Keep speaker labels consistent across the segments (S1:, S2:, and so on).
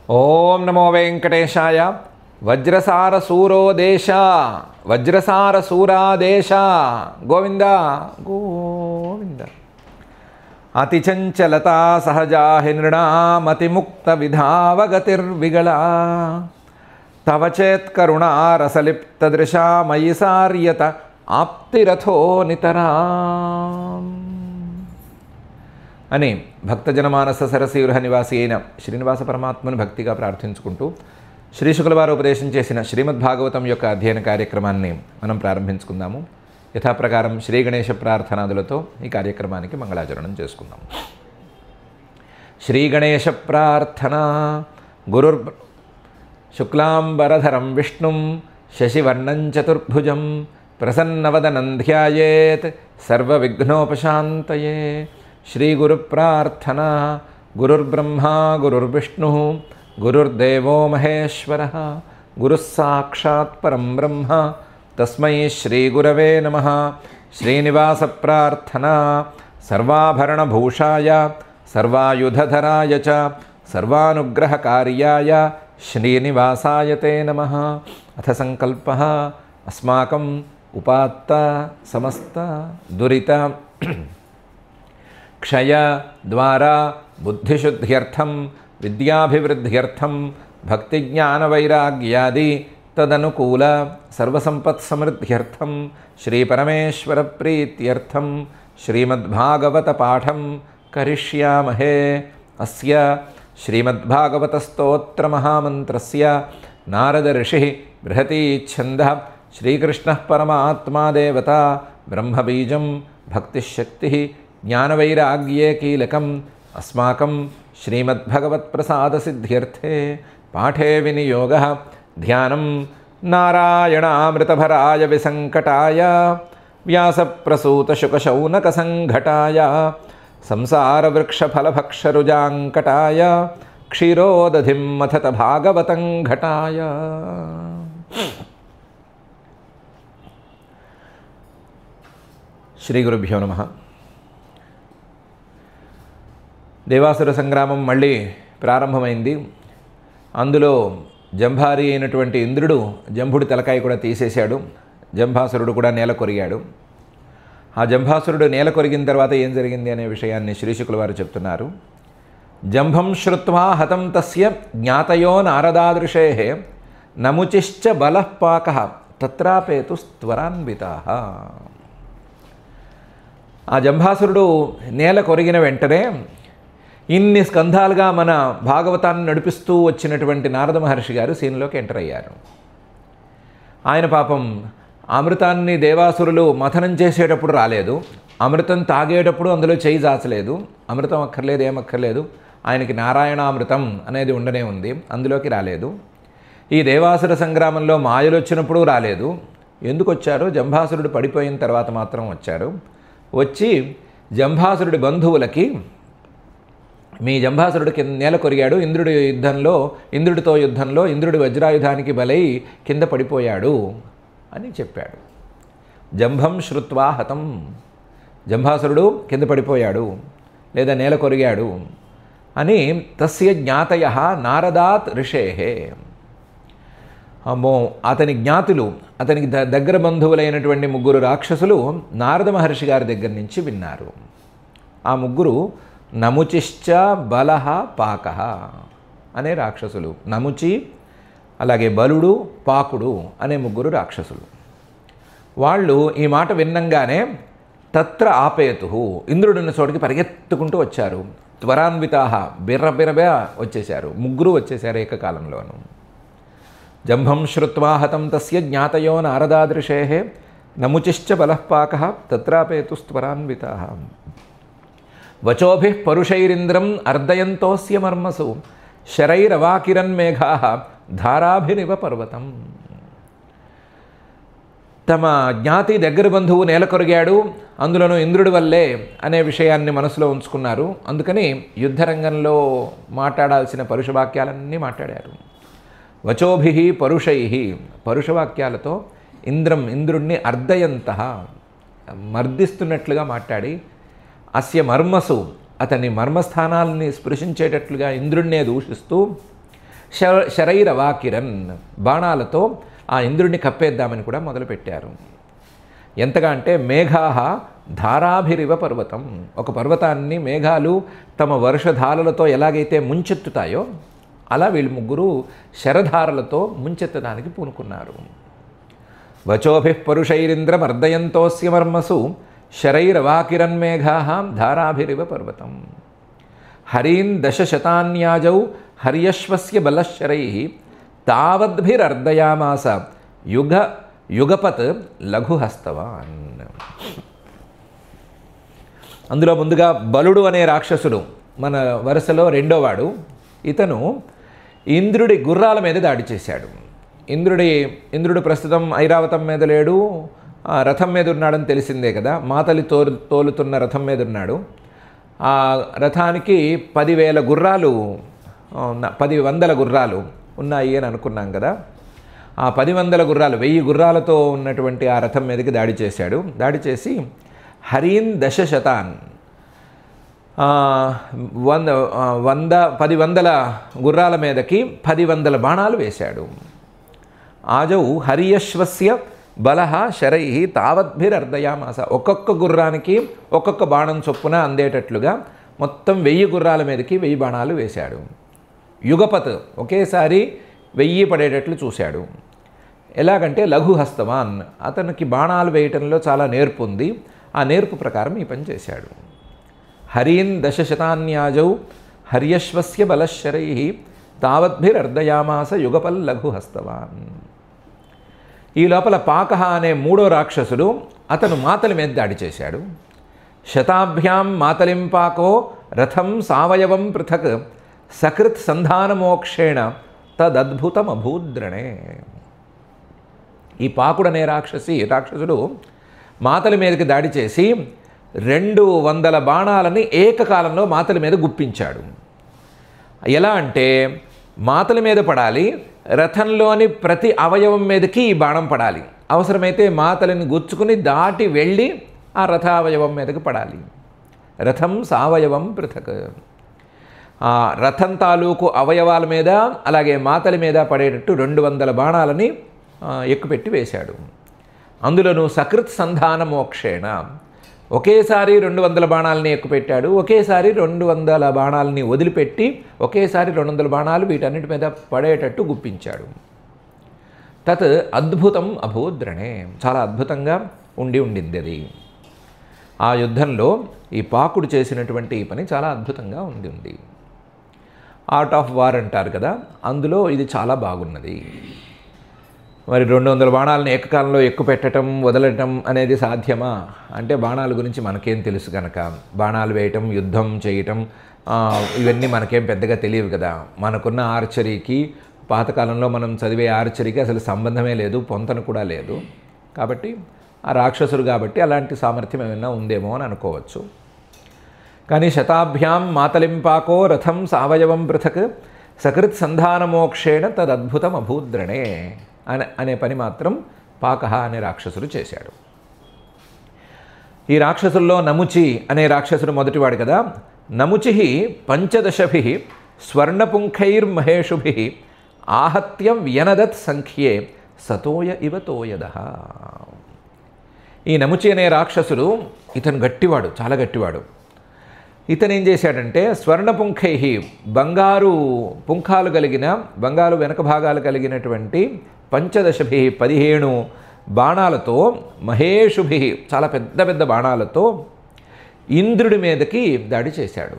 S1: ఓం నమో వెంకటేశాయ. వజ్రసారసూరోదేశ వజ్రసారసూరాదేశ గోవింద గోవింద. అతిచంచలతా సహజా హి నృణామతిముక్త విధావగతిర్విగళా తవ చేత్కరుణారసలిప్తదృశా మయి సార్యత ఆప్తిరథో నితరా అని భక్తజనమానస సరసీవృహ నివాసి అయిన శ్రీనివాస పరమాత్మను భక్తిగా ప్రార్థించుకుంటూ శ్రీ శుక్లవారు ఉపదేశం చేసిన శ్రీమద్భాగవతం యొక్క అధ్యయన కార్యక్రమాన్ని మనం ప్రారంభించుకుందాము. యథాప్రకారం శ్రీ గణేశ ప్రార్థనాదులతో ఈ కార్యక్రమానికి మంగళాచరణం చేసుకుందాం. శ్రీ గణేశ ప్రార్థన. గురుర్ శుక్లాంబరధరం విష్ణుం శశివర్ణం చతుర్భుజం ప్రసన్నవదనం ధ్యాయేత్ సర్వవిఘ్నోపశాంతయే. శ్రీ గురు ప్రార్థన. గురుర్బ్రహ్మా గురుర్విష్ణు గురుర్దేవో మహేశ్వరః గురుః సాక్షాత్ పరం బ్రహ్మ తస్మై శ్రీ గురవే నమః. శ్రీనివాస ప్రార్థన. సర్వాభరణభూషాయ సర్వాయుధధరాయ చ సర్వానుగ్రహకార్యాయ శ్రీనివాసాయ తే నమః. అథ సంకల్పః అస్మాకం ఉపాత్త సమస్త దురిత క్షయ ద్వారా బుద్ధిశుద్ధ్యర్థం విద్యాభివృద్ధ్యర్థం భక్తిజ్ఞానవైరాగ్యాది తదనుకూల సర్వసంపత్సమృద్ధ్యర్థం శ్రీపరమేశ్వర ప్రీత్యర్థం శ్రీమద్భాగవత పాఠం కరిష్యామహే. అస్య శ్రీమద్భాగవత స్తోత్ర మహామంత్రస్య నారద ఋషి బృహతీ ఛందః శ్రీకృష్ణః పరమాత్మా దేవత బ్రహ్మబీజం భక్తిశక్తి జ్ఞానవైరాగ్యే కీలకం అస్మాకం శ్రీమద్భగవత్ప్రసాదసిద్ధ్యర్థే పాఠే వినియోగః ధ్యానం నారాయణామృతభరాయ విసంకటాయ వ్యాసప్రసూతశుకశౌనకసంఘటాయ సంసారవృక్షఫలభక్షరుజాంకటాయ క్షీరోదధిం మథత భాగవతం ఘటాయ. శ్రీ గురుభ్యో నమః. దేవాసుర సంగ్రామం మళ్ళీ ప్రారంభమైంది. అందులో జంభారి అయినటువంటి ఇంద్రుడు జంభుడి తలకాయ కూడా తీసేశాడు. జంభాసురుడు కూడా నేల కొరిగాడు. ఆ జంభాసురుడు నేల కొరిగిన తర్వాత ఏం జరిగింది అనే విషయాన్ని శ్రీశుకుల వారు చెప్తున్నారు. జంభం శ్రుత్వా హతం తస్య జ్ఞాతయో నారదాదృశే నముచిశ్చ బలః పాకః తత్రాపేతు స్త్వరాన్వితాః. ఆ జంభాసురుడు నేల కొరిగిన వెంటనే ఇన్ని స్కంధాలుగా మన భాగవతాన్ని నడిపిస్తూ వచ్చినటువంటి నారద మహర్షి గారు సీన్లోకి ఎంటర్ అయ్యారు. ఆయన పాపం అమృతాన్ని దేవాసురులు మథనం చేసేటప్పుడు రాలేదు. అమృతం తాగేటప్పుడు అందులో చేయి జాచలేదు. అమృతం అక్కర్లేదు, ఏమక్కర్లేదు, ఆయనకి నారాయణామృతం అనేది ఉండనే ఉంది, అందులోకి రాలేదు. ఈ దేవాసుర సంగ్రామంలో మాయలు వచ్చినప్పుడు రాలేదు. ఎందుకు వచ్చారు? జంభాసురుడు పడిపోయిన తర్వాత మాత్రం వచ్చారు. వచ్చి జంభాసురుడి బంధువులకి మీ జంభాసురుడికి నేల కొరిగాడు, ఇంద్రుడితో యుద్ధంలో ఇంద్రుడి వజ్రాయుధానికి బలై కింద పడిపోయాడు అని చెప్పాడు. జంభం శ్రుత్వా హతం, జంభాసురుడు కింద పడిపోయాడు లేదా నేల కొరిగాడు అని తస్య జ్ఞాతయః నారదాత్ ఋషేః. అమ్మో, అతని జ్ఞాతులు, అతనికి దగ్గర బంధువులైనటువంటి ముగ్గురు రాక్షసులు నారద మహర్షి గారి దగ్గర నుంచి విన్నారు. ఆ ముగ్గురు నముచిశ్చ బలః పాకః అనే రాక్షసులు. నముచి, అలాగే బలుడు, పాకుడు అనే ముగ్గురు రాక్షసులు. వాళ్ళు ఈ మాట విన్నంగానే తత్ర ఆపేతు, ఇంద్రుడున్న చోటికి పరిగెత్తుకుంటూ వచ్చారు. త్వరాన్వితాః, బిర్రబిరబే వచ్చేశారు. ముగ్గురు వచ్చేశారు ఏకకాలంలోనూ. జంభం శ్రుత్వా హతం తస్య జ్ఞాతయో నారదాదృశేః నముచిశ్చ బలః పాకః తత్రాపేతు త్వరాన్వితాః. వచోభిః పరుషైరింద్రం అర్దయంతోస్య మర్మసు శరైరవాకిరన్మేఘాః ధారాభిరివ పర్వతం. తమ జ్ఞాతి దగ్గర బంధువు నేల కొరిగాడు, అందులోనూ ఇంద్రుడి వల్లే అనే విషయాన్ని మనసులో ఉంచుకున్నారు. అందుకని యుద్ధరంగంలో మాట్లాడాల్సిన పరుషవాక్యాలన్నీ మాట్లాడారు. వచోభిః పరుషైః, పరుషవాక్యాలతో ఇంద్రుణ్ణి అర్దయంతః, మర్దిస్తున్నట్లుగా మాట్లాడి, అస్య మర్మసు, అతని మర్మస్థానాలని స్పృశించేటట్లుగా ఇంద్రుణ్ణే దూషిస్తూ శరైరవాకిరన్, బాణాలతో ఆ ఇంద్రుడిని కప్పేద్దామని కూడా మొదలుపెట్టారు. ఎంతగా అంటే మేఘాహ ధారాభిరివ పర్వతం, ఒక పర్వతాన్ని మేఘాలు తమ వర్షధారలతో ఎలాగైతే ముంచెత్తుతాయో అలా వీళ్ళు ముగ్గురు శరధారలతో ముంచెత్తడానికి పూనుకున్నారు. వచోభి పరుషైరింద్రమర్దయంతోస్య మర్మసు శరైరవాకిరన్మేఘాః ధారాభిరివ పర్వతం. హరీన్ దశశతాన్యాజౌ హర్యశ్వస్య బలశరైః తావద్భిరర్దయామాస యుగపత్ లఘుహస్తవాన్. అందులో ముందుగా బలుడు అనే రాక్షసుడు మన వరుసలో రెండోవాడు. ఇతను ఇంద్రుడి గుర్రాల మీద దాడి చేశాడు. ఇంద్రుడు ప్రస్తుతం ఐరావతం మీద లేడు, రథం మీద ఉన్నాడని తెలిసిందే కదా. మాతలి తోలుతున్న రథం మీద ఉన్నాడు. ఆ రథానికి 10,000 గుర్రాలు 10,100 గుర్రాలు ఉన్నాయి అని అనుకున్నాం కదా. ఆ 10,100 గుర్రాలు 1000 గుర్రాలతో ఉన్నటువంటి ఆ రథం మీదకి దాడి చేశాడు. దాడి చేసి హరీన్ దశశతాన్ 10,100 గుర్రాల మీదకి 10,100 బాణాలు వేశాడు. ఆజౌ హరియశ్వస్య బలహ శరై తావద్భిరర్దయామాస, ఒక్కొక్క గుర్రానికి ఒక్కొక్క బాణం చొప్పున అందేటట్లుగా మొత్తం 1000 గుర్రాల మీదకి 1000 బాణాలు వేశాడు. యుగపత్, ఒకేసారి 1000 పడేటట్లు చూశాడు. ఎలాగంటే లఘుహస్తవాన్, అతనికి బాణాలు వేయటంలో చాలా నేర్పు ఉంది. ఆ నేర్పు ప్రకారం ఈ పని చేశాడు. హరీన్ దశశతాన్యాజౌ హర్యశ్వస్య బలశరై తావద్భిరర్దయామాస యుగపల్ లఘుహస్తవాన్. ఈ లోపల పాకః అనే 3వ రాక్షసుడు అతను మాతలి మీద దాడి చేశాడు. శతాభ్యాం మాతలిం పాకో రథం సావయవం పృథక్ సకృత్ సంధానమోక్షేణ తదద్భుతమభూద్రణే. ఈ పాకుడనే రాక్షసుడు మాతలి మీదకి దాడి చేసి 200 బాణాలని ఏకకాలంలో మాతలి మీద గుప్పించాడు. ఎలా అంటే మాతలి మీద పడాలి, రథంలోని ప్రతి అవయవం మీదకి ఈ బాణం పడాలి. అవసరమైతే మాతలిని గుచ్చుకుని దాటి వెళ్ళి ఆ రథావయవం మీదకి పడాలి. రథం సావయవం పృథక్, ఆ రథం తాలూకు అవయవాల మీద అలాగే మాతలి మీద పడేటట్టు 200 బాణాలని ఎక్కుపెట్టి వేశాడు. అందులోనూ సకృత్ సంధాన మోక్షేణ, ఒకేసారి 200 బాణాలని ఎక్కుపెట్టాడు, ఒకేసారి 200 బాణాలని వదిలిపెట్టి ఒకేసారి 200 బాణాలు వీటన్నిటి మీద పడేటట్టు గుప్పించాడు. తత్ అద్భుతం అభూద్రణే, చాలా అద్భుతంగా ఉండింది అది. ఆ యుద్ధంలో ఈ పాకుడు చేసినటువంటి ఈ పని చాలా అద్భుతంగా ఉంది. ఆర్ట్ ఆఫ్ వార్ అంటారు కదా, అందులో ఇది చాలా బాగున్నది. మరి 200 బాణాలను ఏకకాలంలో ఎక్కుపెట్టడం వదలటం అనేది సాధ్యమా అంటే బాణాల గురించి మనకేం తెలుసు కనుక, బాణాలు వేయటం యుద్ధం చేయటం ఇవన్నీ మనకేం పెద్దగా తెలియవు కదా. మనకున్న ఆర్చరీకి పాతకాలంలో మనం చదివే ఆర్చరీకి అసలు సంబంధమే లేదు, పొంతన కూడా లేదు. కాబట్టి ఆ రాక్షసుడు కాబట్టి అలాంటి సామర్థ్యం ఏమైనా ఉందేమో అని అనుకోవచ్చు. కానీ శతాభ్యాం మాతలింపాకో రథం సావయవం పృథక్ సకృత్ సంధానమోక్షేణ తదద్భుతం అభూద్రణే అనే పని మాత్రం పాకః అనే రాక్షసుడు చేశాడు. ఈ రాక్షసుల్లో నముచి అనే రాక్షసుడు మొదటివాడు కదా. నముచి 15 స్వర్ణపుంఖైర్మహేషుభి ఆహత్య వ్యనదత్ సంఖ్యే సతోయ ఇవ తోయదః. ఈ నముచి అనే రాక్షసుడు ఇతను గట్టివాడు, చాలా గట్టివాడు. ఇతను ఏం చేశాడంటే స్వర్ణపుంఖై, బంగారు పుంఖాలు కలిగిన బంగారు వెనక భాగాలు కలిగినటువంటి 15 బాణాలతో మహేషుభి, చాలా పెద్ద పెద్ద బాణాలతో ఇంద్రుడి మీదకి దాడి చేశాడు.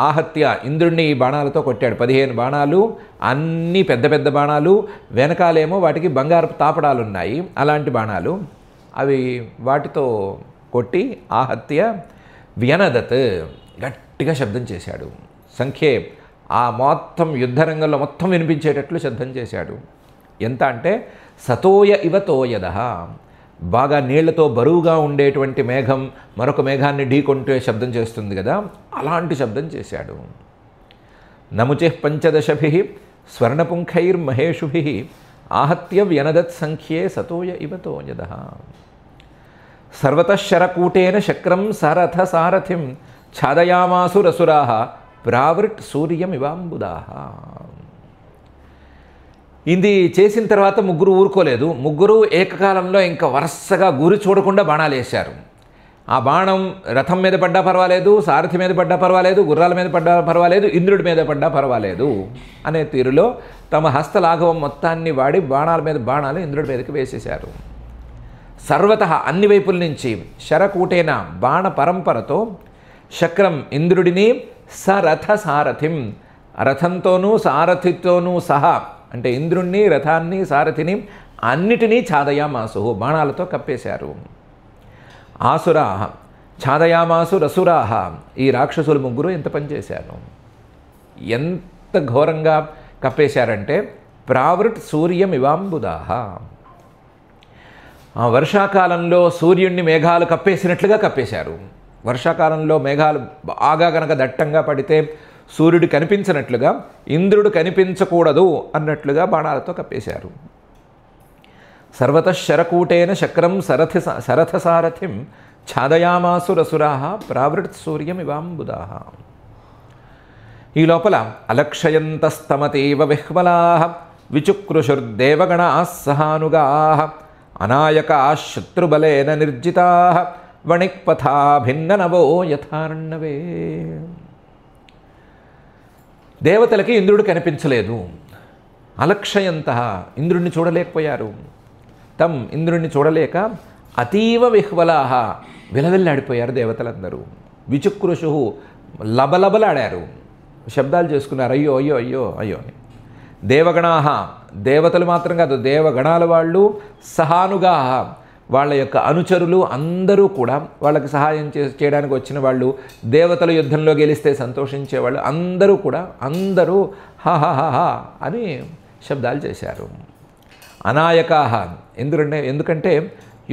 S1: ఆహత్య, ఇంద్రుడిని ఈ బాణాలతో కొట్టాడు. 15 బాణాలు, అన్నీ పెద్ద పెద్ద బాణాలు, వెనకాలేమో వాటికి బంగారు తాపడాలు ఉన్నాయి, అలాంటి బాణాలు. అవి వాటితో కొట్టి ఆహత్య వ్యనదత్, గట్టిగా శబ్దం చేశాడు. సంఖ్యే, ఆ మొత్తం యుద్ధరంగంలో మొత్తం వినిపించేటట్లు శబ్దం చేశాడు. ఎంత అంటే సతోయ ఇవ తోయదః, బాగా నీళ్లతో బరువుగా ఉండేటువంటి మేఘం మరొక మేఘాన్ని ఢీకొంటే శబ్దం చేస్తుంది కదా, అలాంటి శబ్దం చేశాడు. నముచి 15 స్వర్ణపుంఖైర్మహేషుభి ఆహత్య వ్యనదత్ సంఖ్యే సతోయ ఇవ తోయదః. సర్వతః శరకూటేన శక్రం సరథ సారథిం ఛాదయామాసురసురాః ప్రావృట్ సూర్యమివాంబుదాః. ఇది చేసిన తర్వాత ముగ్గురు ఊరుకోలేదు. ముగ్గురు ఏకకాలంలో ఇంకా వరుసగా గురి చూడకుండా బాణాలు వేశారు. ఆ బాణం రథం మీద పడ్డా పర్వాలేదు, సారథి మీద పడ్డా పర్వాలేదు, గుర్రాల మీద పడ్డా పర్వాలేదు, ఇంద్రుడి మీద పడ్డా పర్వాలేదు అనే తీరులో తమ హస్తలాఘవం మొత్తాన్ని వాడి బాణాల మీద బాణాలు ఇంద్రుడి మీదకి వేసేశారు. సర్వతః అన్ని వైపుల నుంచి శరకూటేన బాణ పరంపరతో శక్రం ఇంద్రుడిని సరథ సారథిం, రథంతోనూ సారథితోనూ సహా, అంటే ఇంద్రుణ్ణి, రథాన్ని, సారథిని అన్నిటినీ ఛాదయామాసు, బాణాలతో కప్పేశారు. ఆసురాహ ఛాదయామాసు రసురాహ, ఈ రాక్షసులు ముగ్గురు ఎంత పనిచేశారు, ఎంత ఘోరంగా కప్పేశారంటే ప్రావృట్ సూర్యం ఇవాంబుదాహ, వర్షాకాలంలో సూర్యుడిని మేఘాలు కప్పేసినట్లుగా కప్పేశారు. వర్షాకాలంలో మేఘాలు బాగా గనక దట్టంగా పడితే సూర్యుడు కనిపించినట్లుగా, ఇంద్రుడు కనిపించకూడదు అన్నట్లుగా బాణాలతో కప్పేశారు. సర్వతః శరకూటేన శక్రం సరథ సారథిం ఛాదయామాసు రసురాహ ప్రావృత్ సూర్యం ఇవాంబుదాహ. ఈ లోపల అలక్షయంతస్తమతేవ విహ్వలాః విచుక్రుషుర్దేవగణాః సహానుగాః అనాయకాః శత్రుబలేన నిర్జితాః వణిక్పథా భిన్ననవో యథార్ణవే. దేవతలకి ఇంద్రుడు కనిపించలేదు. అలక్షయంతః ఇంద్రుడిని చూడలేకపోయారు. తం ఇంద్రుడిని చూడలేక అతీవ విహ్వలాహ విలవిల్లాడిపోయారు దేవతలందరూ. విచుక్రుషు లబలబలాడారు, శబ్దాలు చేసుకున్నారు, అయ్యో అయ్యో అయ్యో అయ్యో అని. దేవగణాహ దేవతలు మాత్రం కాదు, దేవగణాల వాళ్ళు, సహానుగాహ వాళ్ళ యొక్క అనుచరులు అందరూ కూడా, వాళ్ళకి సహాయం చేయడానికి వచ్చిన వాళ్ళు, దేవతల యుద్ధంలో గెలిస్తే సంతోషించేవాళ్ళు అందరూ కూడా అందరూ హా అని శబ్దాలు చేశారు. అనాయకాహ ఎందుకంటే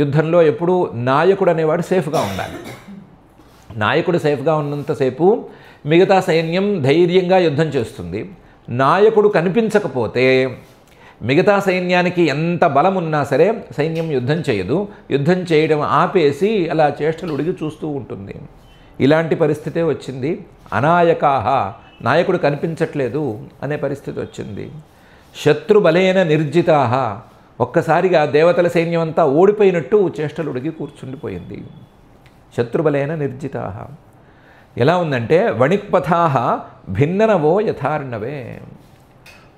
S1: యుద్ధంలో ఎప్పుడూ నాయకుడు అనేవాడు సేఫ్గా ఉండాలి. నాయకుడు సేఫ్గా ఉన్నంతసేపు మిగతా సైన్యం ధైర్యంగా యుద్ధం చేస్తుంది. నాయకుడు కనిపించకపోతే మిగతా సైన్యానికి ఎంత బలం ఉన్నా సరే సైన్యం యుద్ధం చేయదు. యుద్ధం చేయడం ఆపేసి అలా చేష్టలు ఉడిగి చూస్తూ ఉంటుంది. ఇలాంటి పరిస్థితే వచ్చింది. అనాయకాహ నాయకుడు కనిపించట్లేదు అనే పరిస్థితి వచ్చింది. శత్రుబలేన నిర్జితాహ ఒక్కసారిగా దేవతల సైన్యం అంతా ఓడిపోయినట్టు చేష్టలు ఉడిగి కూర్చుండిపోయింది. శత్రుబలేన నిర్జితాహ ఎలా ఉందంటే వణిక్పథాహ భిన్ననవో యథార్ణవే.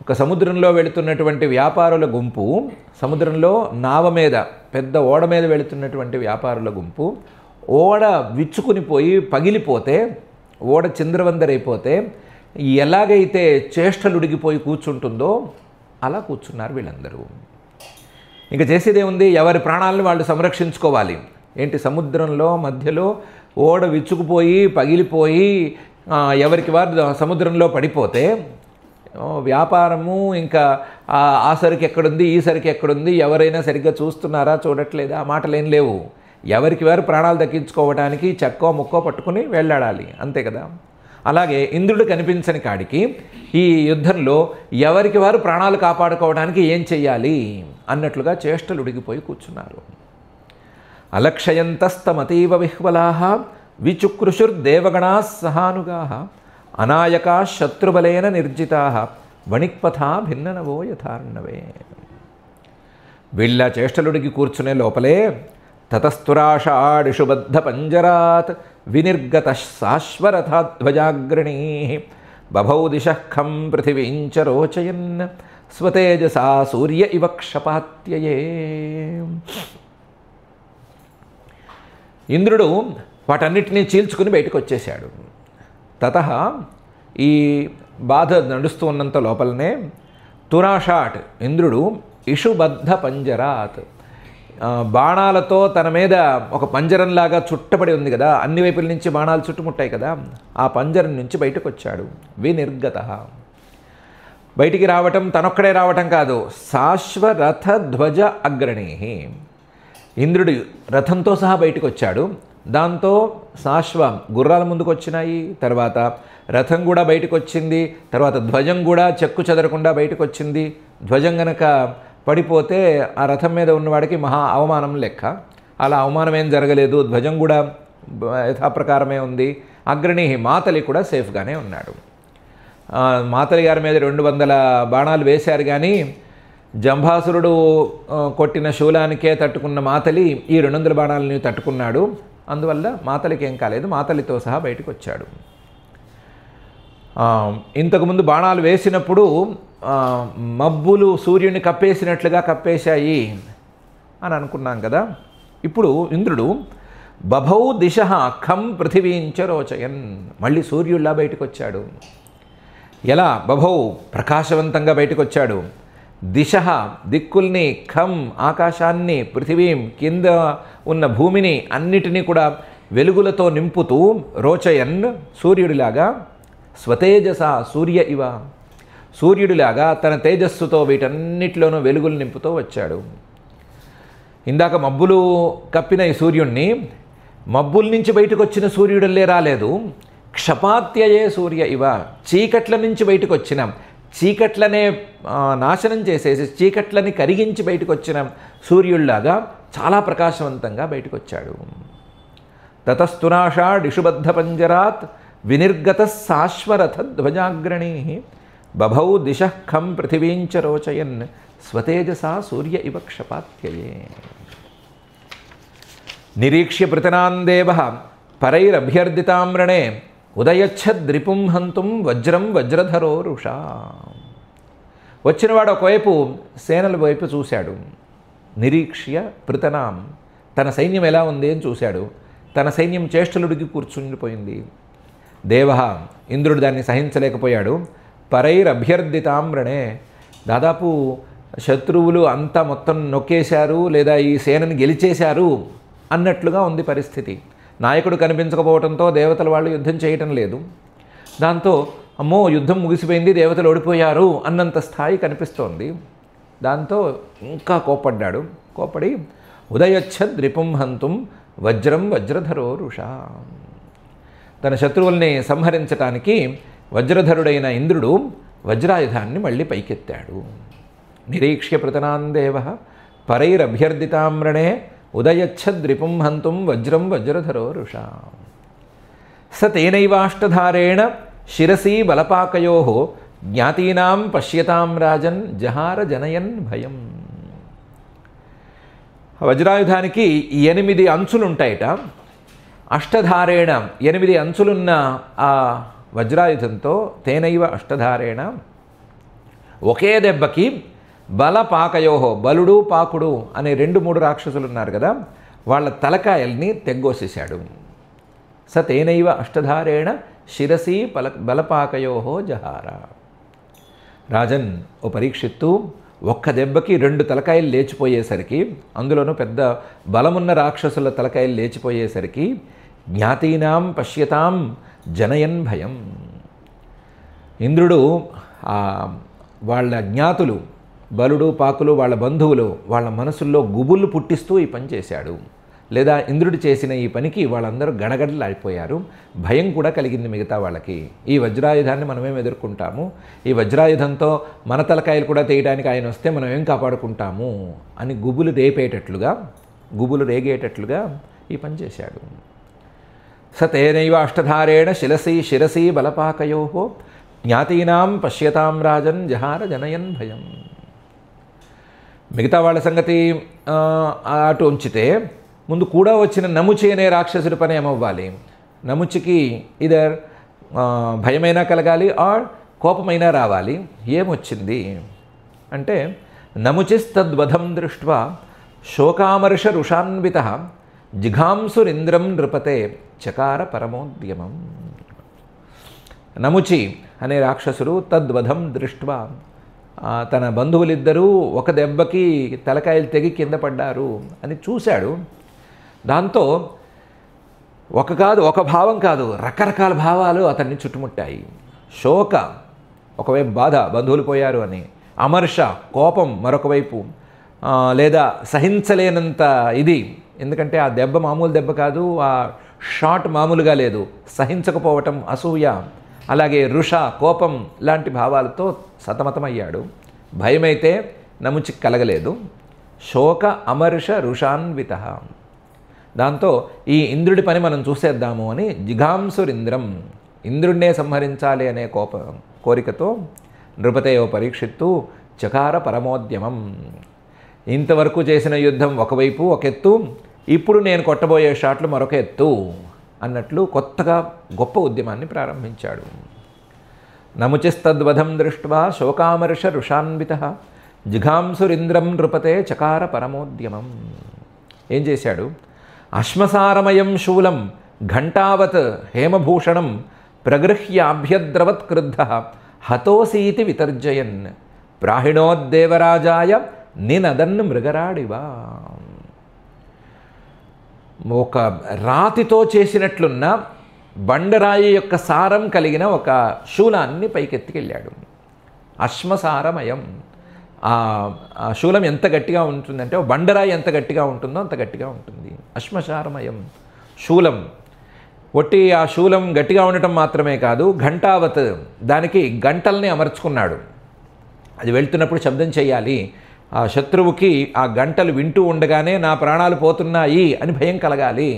S1: ఒక సముద్రంలో వెళుతున్నటువంటి వ్యాపారుల గుంపు, సముద్రంలో నావ మీద పెద్ద ఓడ మీద వెళుతున్నటువంటి వ్యాపారుల గుంపు, ఓడ విచ్చుకునిపోయి పగిలిపోతే, ఓడ చింద్రవందరైపోతే ఎలాగైతే చేష్టలు ఉడిగిపోయి కూర్చుంటుందో అలా కూర్చున్నారు వీళ్ళందరూ. ఇంకా చేసేదేముంది, ఎవరి ప్రాణాలను వాళ్ళు సంరక్షించుకోవాలి. ఏంటి, సముద్రంలో మధ్యలో ఓడ విచ్చుకుపోయి పగిలిపోయి ఎవరికి వారు సముద్రంలో పడిపోతే వ్యాపారము ఇంకా ఆ సరికి ఎక్కడుంది, ఈ సరికి ఎక్కడుంది, ఎవరైనా సరిగ్గా చూస్తున్నారా చూడట్లేదా ఆ మాటలేం లేవు. ఎవరికి వారు ప్రాణాలు దక్కించుకోవడానికి చెక్కో ముక్కో పట్టుకుని వెళ్ళాడాలి, అంతే కదా. అలాగే ఇంద్రుడు కనిపించని కాడికి ఈ యుద్ధంలో ఎవరికి వారు ప్రాణాలు కాపాడుకోవడానికి ఏం చెయ్యాలి అన్నట్లుగా చేష్టలు ఉడిగిపోయి కూర్చున్నారు. అలక్షయంతస్తమతీవ విహ్వలాః విచుక్రుషుర్దేవగణాః సహానుగాః అనాయకా శత్రుబలేన నిర్జితాః వణిక్పథా భిన్ననవో యథార్ణవే. వీళ్ళ చేష్టలుడికి కూర్చునే లోపలే తతస్తురాషాడిషు బద్ధ పంజరాత్ వినిర్గత శాశ్వరథాధ్వజాగ్రణీ బభౌ దిశః ఖం పృథివీంచ రోచయన్ స్వతేజసా సూర్య ఇవ క్షపాత్యయే. ఇంద్రుడు వాటన్నిటినీ చీల్చుకుని బయటకు వచ్చేశాడు. తతః ఈ బాధ నడుస్తూ ఉన్నంత లోపలనే తురాషాట్ ఇంద్రుడు ఇషుబద్ధ పంజరాత్ బాణాలతో తన మీద ఒక పంజరంలాగా చుట్టబడి ఉంది కదా, అన్ని వైపుల నుంచి బాణాలు చుట్టుముట్టాయి కదా, ఆ పంజరం నుంచి బయటకు వచ్చాడు. వినిర్గత బయటికి రావటం తనొక్కడే రావటం కాదు, శాశ్వరథ ధ్వజ అగ్రణీ ఇంద్రుడు రథంతో సహా బయటకు వచ్చాడు. దాంతో శాశ్వ గుర్రాల ముందుకు వచ్చినాయి, తర్వాత రథం కూడా బయటకు వచ్చింది, తర్వాత ధ్వజం కూడా చెక్కు చెదరకుండా బయటకు వచ్చింది. ధ్వజం గనక పడిపోతే ఆ రథం మీద ఉన్నవాడికి మహా అవమానం లెక్క. అలా అవమానం ఏం జరగలేదు, ధ్వజం కూడా యథాప్రకారమే ఉంది. అగ్రణి మాతలి కూడా సేఫ్గానే ఉన్నాడు. మాతలి గారి మీద 200 బాణాలు వేశారు, కానీ జంభాసురుడు కొట్టిన శూలానికే తట్టుకున్న మాతలి ఈ 200 బాణాలని తట్టుకున్నాడు. అందువల్ల మాతలికి ఏం కాలేదు, మాతలితో సహా బయటకు వచ్చాడు. ఇంతకుముందు బాణాలు వేసినప్పుడు మబ్బులు సూర్యుని కప్పేసినట్లుగా కప్పేశాయి అని అనుకున్నాం కదా. ఇప్పుడు ఇంద్రుడు బభౌ దిశ ఖం పృథివీంచ రోచయన్, మళ్ళీ సూర్యుడిలా బయటకు వచ్చాడు. ఎలా? బభౌ ప్రకాశవంతంగా బయటకు వచ్చాడు. దిశ దిక్కుల్ని, ఖం ఆకాశాన్ని, పృథివీం కింద ఉన్న భూమిని అన్నిటినీ కూడా వెలుగులతో నింపుతూ, రోచయన్ సూర్యుడిలాగా, స్వతేజస సూర్య ఇవ సూర్యుడిలాగా తన తేజస్సుతో వీటన్నిటిలోనూ వెలుగులు నింపుతూ వచ్చాడు. ఇందాక మబ్బులు కప్పిన ఈ సూర్యుడిని మబ్బుల నుంచి బయటకు వచ్చిన సూర్యుడల్లే రాలేదు. క్షపాత్యయే సూర్య ఇవ చీకట్ల నుంచి బయటకు వచ్చిన, చీకట్లనే నాశనం చేసేసి చీకట్లని కరిగించి బయటకు వచ్చిన సూర్యుడిలాగా చాలా ప్రకాశవంతంగా బయటకు వచ్చాడు. తతస్తునాషా డిషుబద్ధ పంజరాత్ వినిర్గత సాశ్వరథ ధ్వజాగ్రణీ బభౌ దిశ ఖం పృథివీంచ రోచయన్ స్వతేజసా సూర్య ఇవ క్షపాత్యయే. నిరీక్ష్య పృతనాన్ దేవః పరైరభ్యర్థితామ్రణే ఉదయచ్ఛద్రిపుం హంతుం వజ్రం వజ్రధరో రుషా. వచ్చినవాడు ఒకవైపు సేనల వైపు చూశాడు. నిరీక్ష్య పృతనాం తన సైన్యం ఎలా ఉంది అని చూశాడు. తన సైన్యం చేష్టలుడికి కూర్చుండిపోయింది. దేవ ఇంద్రుడు దాన్ని సహించలేకపోయాడు. పరైరభ్యర్థితామ్రణే దాదాపు శత్రువులు అంతా మొత్తం నొక్కేశారు లేదా ఈ సేనని గెలిచేశారు అన్నట్లుగా ఉంది పరిస్థితి. నాయకుడు కనిపించకపోవడంతో దేవతల వాళ్ళు యుద్ధం చేయటం లేదు. దాంతో అమ్మో యుద్ధం ముగిసిపోయింది, దేవతలు ఓడిపోయారు అన్నంత స్థాయి కనిపిస్తోంది. దాంతో ఇంకా కోప్పడ్డాడు. కోప్పడి ఉదయచ్ఛద్రిపుం హంతుం వజ్రం వజ్రధరో రుషా. తన శత్రువుల్ని సంహరించటానికి వజ్రధరుడైన ఇంద్రుడు వజ్రాయుధాన్ని మళ్ళీ పైకెత్తాడు. నిరీక్ష్య పృతనాన్ దేవః పరైరభ్యర్థితామ్రణే ఉదయచ్ఛద్రిపుం హంతుం వజ్రం వజ్రధరో రుషా. స తేనైవాష్టధారేణ శిరసీ బలపాకయోః జ్ఞాతీనాం పశ్యతాం రాజన్ జహార జనయన్ భయం. వజ్రాయుధానికి 8 అంచులుంటాయట. అష్టధారేణ 8 అంచులున్న ఆ వజ్రాయుధంతో తేనైవ అష్టధారేణ ఒకే దెబ్బకి బలపాకయోహో బలుడు పాకుడు అనే 2-3 రాక్షసులు ఉన్నారు కదా, వాళ్ళ తలకాయల్ని తెగ్గోసేశాడు. స తేనైవ అష్టధారేణ శిరసి బలపాకయోహో జహార. రాజన్ ఓ పరీక్షిత్తు, ఒక్క దెబ్బకి 2 తలకాయలు లేచిపోయేసరికి, అందులోనూ పెద్ద బలమున్న రాక్షసుల తలకాయలు లేచిపోయేసరికి జ్ఞాతీనాం పశ్యతాం జనయన్ భయం. ఇంద్రుడు వాళ్ళ జ్ఞాతులు బలుడు పాకులు వాళ్ళ బంధువులు వాళ్ళ మనసుల్లో గుబుళ్ళు పుట్టిస్తూ ఈ పని చేశాడు. లేదా ఇంద్రుడు చేసిన ఈ పనికి వాళ్ళందరూ గడగడలాడిపోయారు. భయం కూడా కలిగింది మిగతా వాళ్ళకి. ఈ వజ్రాయుధాన్ని మనమేం ఎదుర్కొంటాము, ఈ వజ్రాయుధంతో మన తలకాయలు కూడా తీయడానికి ఆయన వస్తే మనం ఏం కాపాడుకుంటాము అని గుబులు రేగేటట్లుగా ఈ పని చేశాడు. స తేనైవ అష్టధారేణ శిరసి బలపాకయోః జ్ఞాతీనాం పశ్యతాం రాజన్ జహార జనయన్ భయం. మిగతా వాళ్ళ సంగతి అటు ఉంచితే ముందు కూడా వచ్చిన నముచి అనే రాక్షసుడి పని ఏమవ్వాలి? నముచికి ఇదర్ భయమైనా కలగాలి ఆర్ కోపమైనా రావాలి. ఏమొచ్చింది అంటే నముచిస్తద్వధం దృష్ట్వా శోకామర్ష రుషాన్వితః జిఘాంసురింద్రం నృపతే చకార పరమోద్యమం. నముచి అనే రాక్షసుడు తద్వధం దృష్ట్వా తన బంధువులిద్దరూ ఒక దెబ్బకి తలకాయలు తెగి కింద పడ్డారు అని చూశాడు. దాంతో ఒక భావం కాదు, రకరకాల భావాలు అతన్ని చుట్టుముట్టాయి. శోక ఒకవైపు బాధ, బంధువులు పోయారు అని. అమర్ష కోపం మరొక వైపు, లేదా సహించలేనంత ఇది, ఎందుకంటే ఆ దెబ్బ మామూలు దెబ్బ కాదు, ఆ షాట్ మామూలుగా లేదు, సహించకపోవటం అసూయ, అలాగే రుష కోపం లాంటి భావాలతో సతమతమయ్యాడు. భయమైతే నముచికి కలగలేదు. శోక అమర్ష రుషాన్విత. దాంతో ఈ ఇంద్రుడి పని మనం చూసేద్దాము అని జిఘాంసురింద్రం ఇంద్రుడినే సంహరించాలి అనే కోరికతో నృపతే ఓ పరీక్షిత్తు చకార పరమోద్యమం. ఇంతవరకు చేసిన యుద్ధం ఒకవైపు ఒక ఎత్తు, ఇప్పుడు నేను కొట్టబోయే షాట్లు మరొక ఎత్తు అన్నట్లు కొత్తగా గొప్ప ఉద్యమాన్ని ప్రారంభించాడు. నముచిస్తద్వధం దృష్ట్వా శోకామర్ష రుషాన్వితః జిఘాంసురింద్రం నృపతే చకార పరమోద్యమం. ఏం చేశాడు? అశ్మసారమయం శూలం ఘంటావత్ హేమభూషణం ప్రగృహ్యాభ్యద్రవత్ క్రుద్ధః హతోసీతి వితర్జయన్ ప్రాహిణోద్దేవరాజాయ నినదన్ మృగరాడివా. ఒక రాతితో చేసినట్లున్న బండరాయి యొక్క సారం కలిగిన ఒక శూలాన్ని పైకెత్తికెళ్ళాడు. అశ్మసారమయం. ఆ శూలం ఎంత గట్టిగా ఉంటుందంటే బండరాయి ఎంత గట్టిగా ఉంటుందో అంత గట్టిగా ఉంటుంది. అశ్మసారమయం శూలం. ఒట్టి ఆ శూలం గట్టిగా ఉండటం మాత్రమే కాదు, ఘంటావత్ దానికి గంటల్ని అమర్చుకున్నాడు. అది వెళ్తున్నప్పుడు శబ్దం చేయాలి, ఆ శత్రువుకి ఆ గంటలు వింటూ ఉండగానే నా ప్రాణాలు పోతున్నాయి అని భయం కలగాలి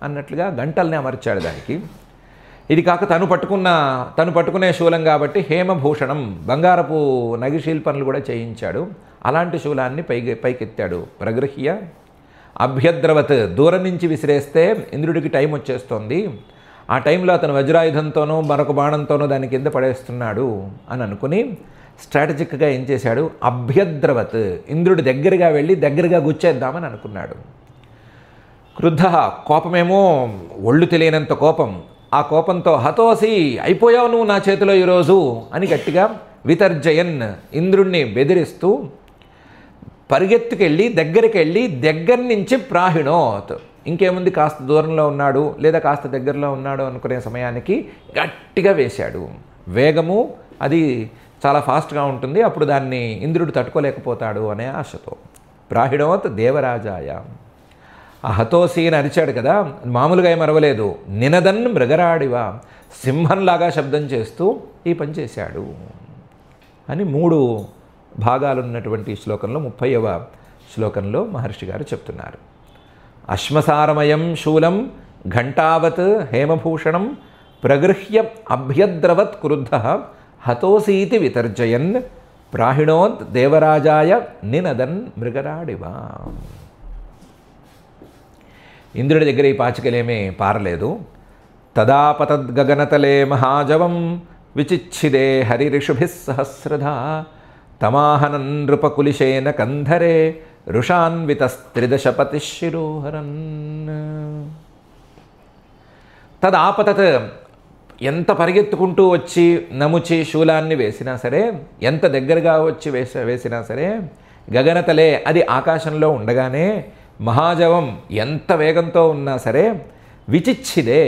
S1: అన్నట్లుగా గంటల్ని అమర్చాడు దానికి. ఇది కాక తను పట్టుకునే శూలం కాబట్టి హేమభూషణం బంగారపు నగిశీల్పనలు కూడా చేయించాడు. అలాంటి శూలాన్ని పైకెత్తాడు. ప్రగృహ్య అభ్యద్రవత్ దూరం నుంచి విసిరేస్తే ఇంద్రుడికి టైం వచ్చేస్తోంది, ఆ టైంలో అతను వజ్రాయుధంతోనో మరొక బాణంతోనో దాని కింద పడేస్తున్నాడు అని అనుకుని స్ట్రాటజిక్గా ఏం చేశాడు? అభ్యద్రవత్ ఇంద్రుడి దగ్గరగా వెళ్ళి దగ్గరగా గుచ్చేద్దామని అనుకున్నాడు. క్రుద్ధ కోపమేమో ఒళ్ళు తెలియనంత కోపం. ఆ కోపంతో హతోసి అయిపోయావు నువ్వు నా చేతిలో ఈరోజు అని గట్టిగా వితర్జయన్ ఇంద్రుణ్ణి బెదిరిస్తూ పరిగెత్తుకెళ్ళి దగ్గర నుంచి ప్రాహిణోత్ ఇంకేముంది కాస్త దూరంలో ఉన్నాడు లేదా కాస్త దగ్గరలో ఉన్నాడు అనుకునే సమయానికి గట్టిగా వేశాడు. వేగము అది చాలా ఫాస్ట్గా ఉంటుంది, అప్పుడు దాన్ని ఇంద్రుడు తట్టుకోలేకపోతాడు అనే ఆశతో. ప్రాహిణోత్ దేవరాజాయ. ఆ హతోసీని అరిచాడు కదా, మామూలుగా ఏం అరవలేదు. నినదన్ మృగరాడివా సింహంలాగా శబ్దం చేస్తూ ఈ పని చేశాడు అని 3 భాగాలున్నటువంటి శ్లోకంలో 30వ శ్లోకంలో మహర్షి గారు చెప్తున్నారు. అశ్మసారమయం శూలం ఘంటావత్ హేమభూషణం ప్రగృహ్య అభ్యద్రవత్ క్రుద్ధః హతోసీతి వితర్జయన్ ప్రాహిణోద్ దేవరాజాయ నినదన్ మృగరాడివా. ఇంద్రుడి దగ్గర ఈ పాచికలేమీ పారలేదు. తదాపతద్గగనతలే మహాజవం విచిచ్చిదే హరిరిషుభిः సహస్రధా తమాహనన్ నృపకులిశేన కంధరే రుషాన్వితస్త్రిదశపతి శిరోహరన్. తదాపతత్ ఎంత పరిగెత్తుకుంటూ వచ్చి నముచి శూలాన్ని వేసినా సరే, ఎంత దగ్గరగా వచ్చి వేసినా సరే, గగనతలే అది ఆకాశంలో ఉండగానే, మహాజవం ఎంత వేగంతో ఉన్నా సరే, విచిచ్చిదే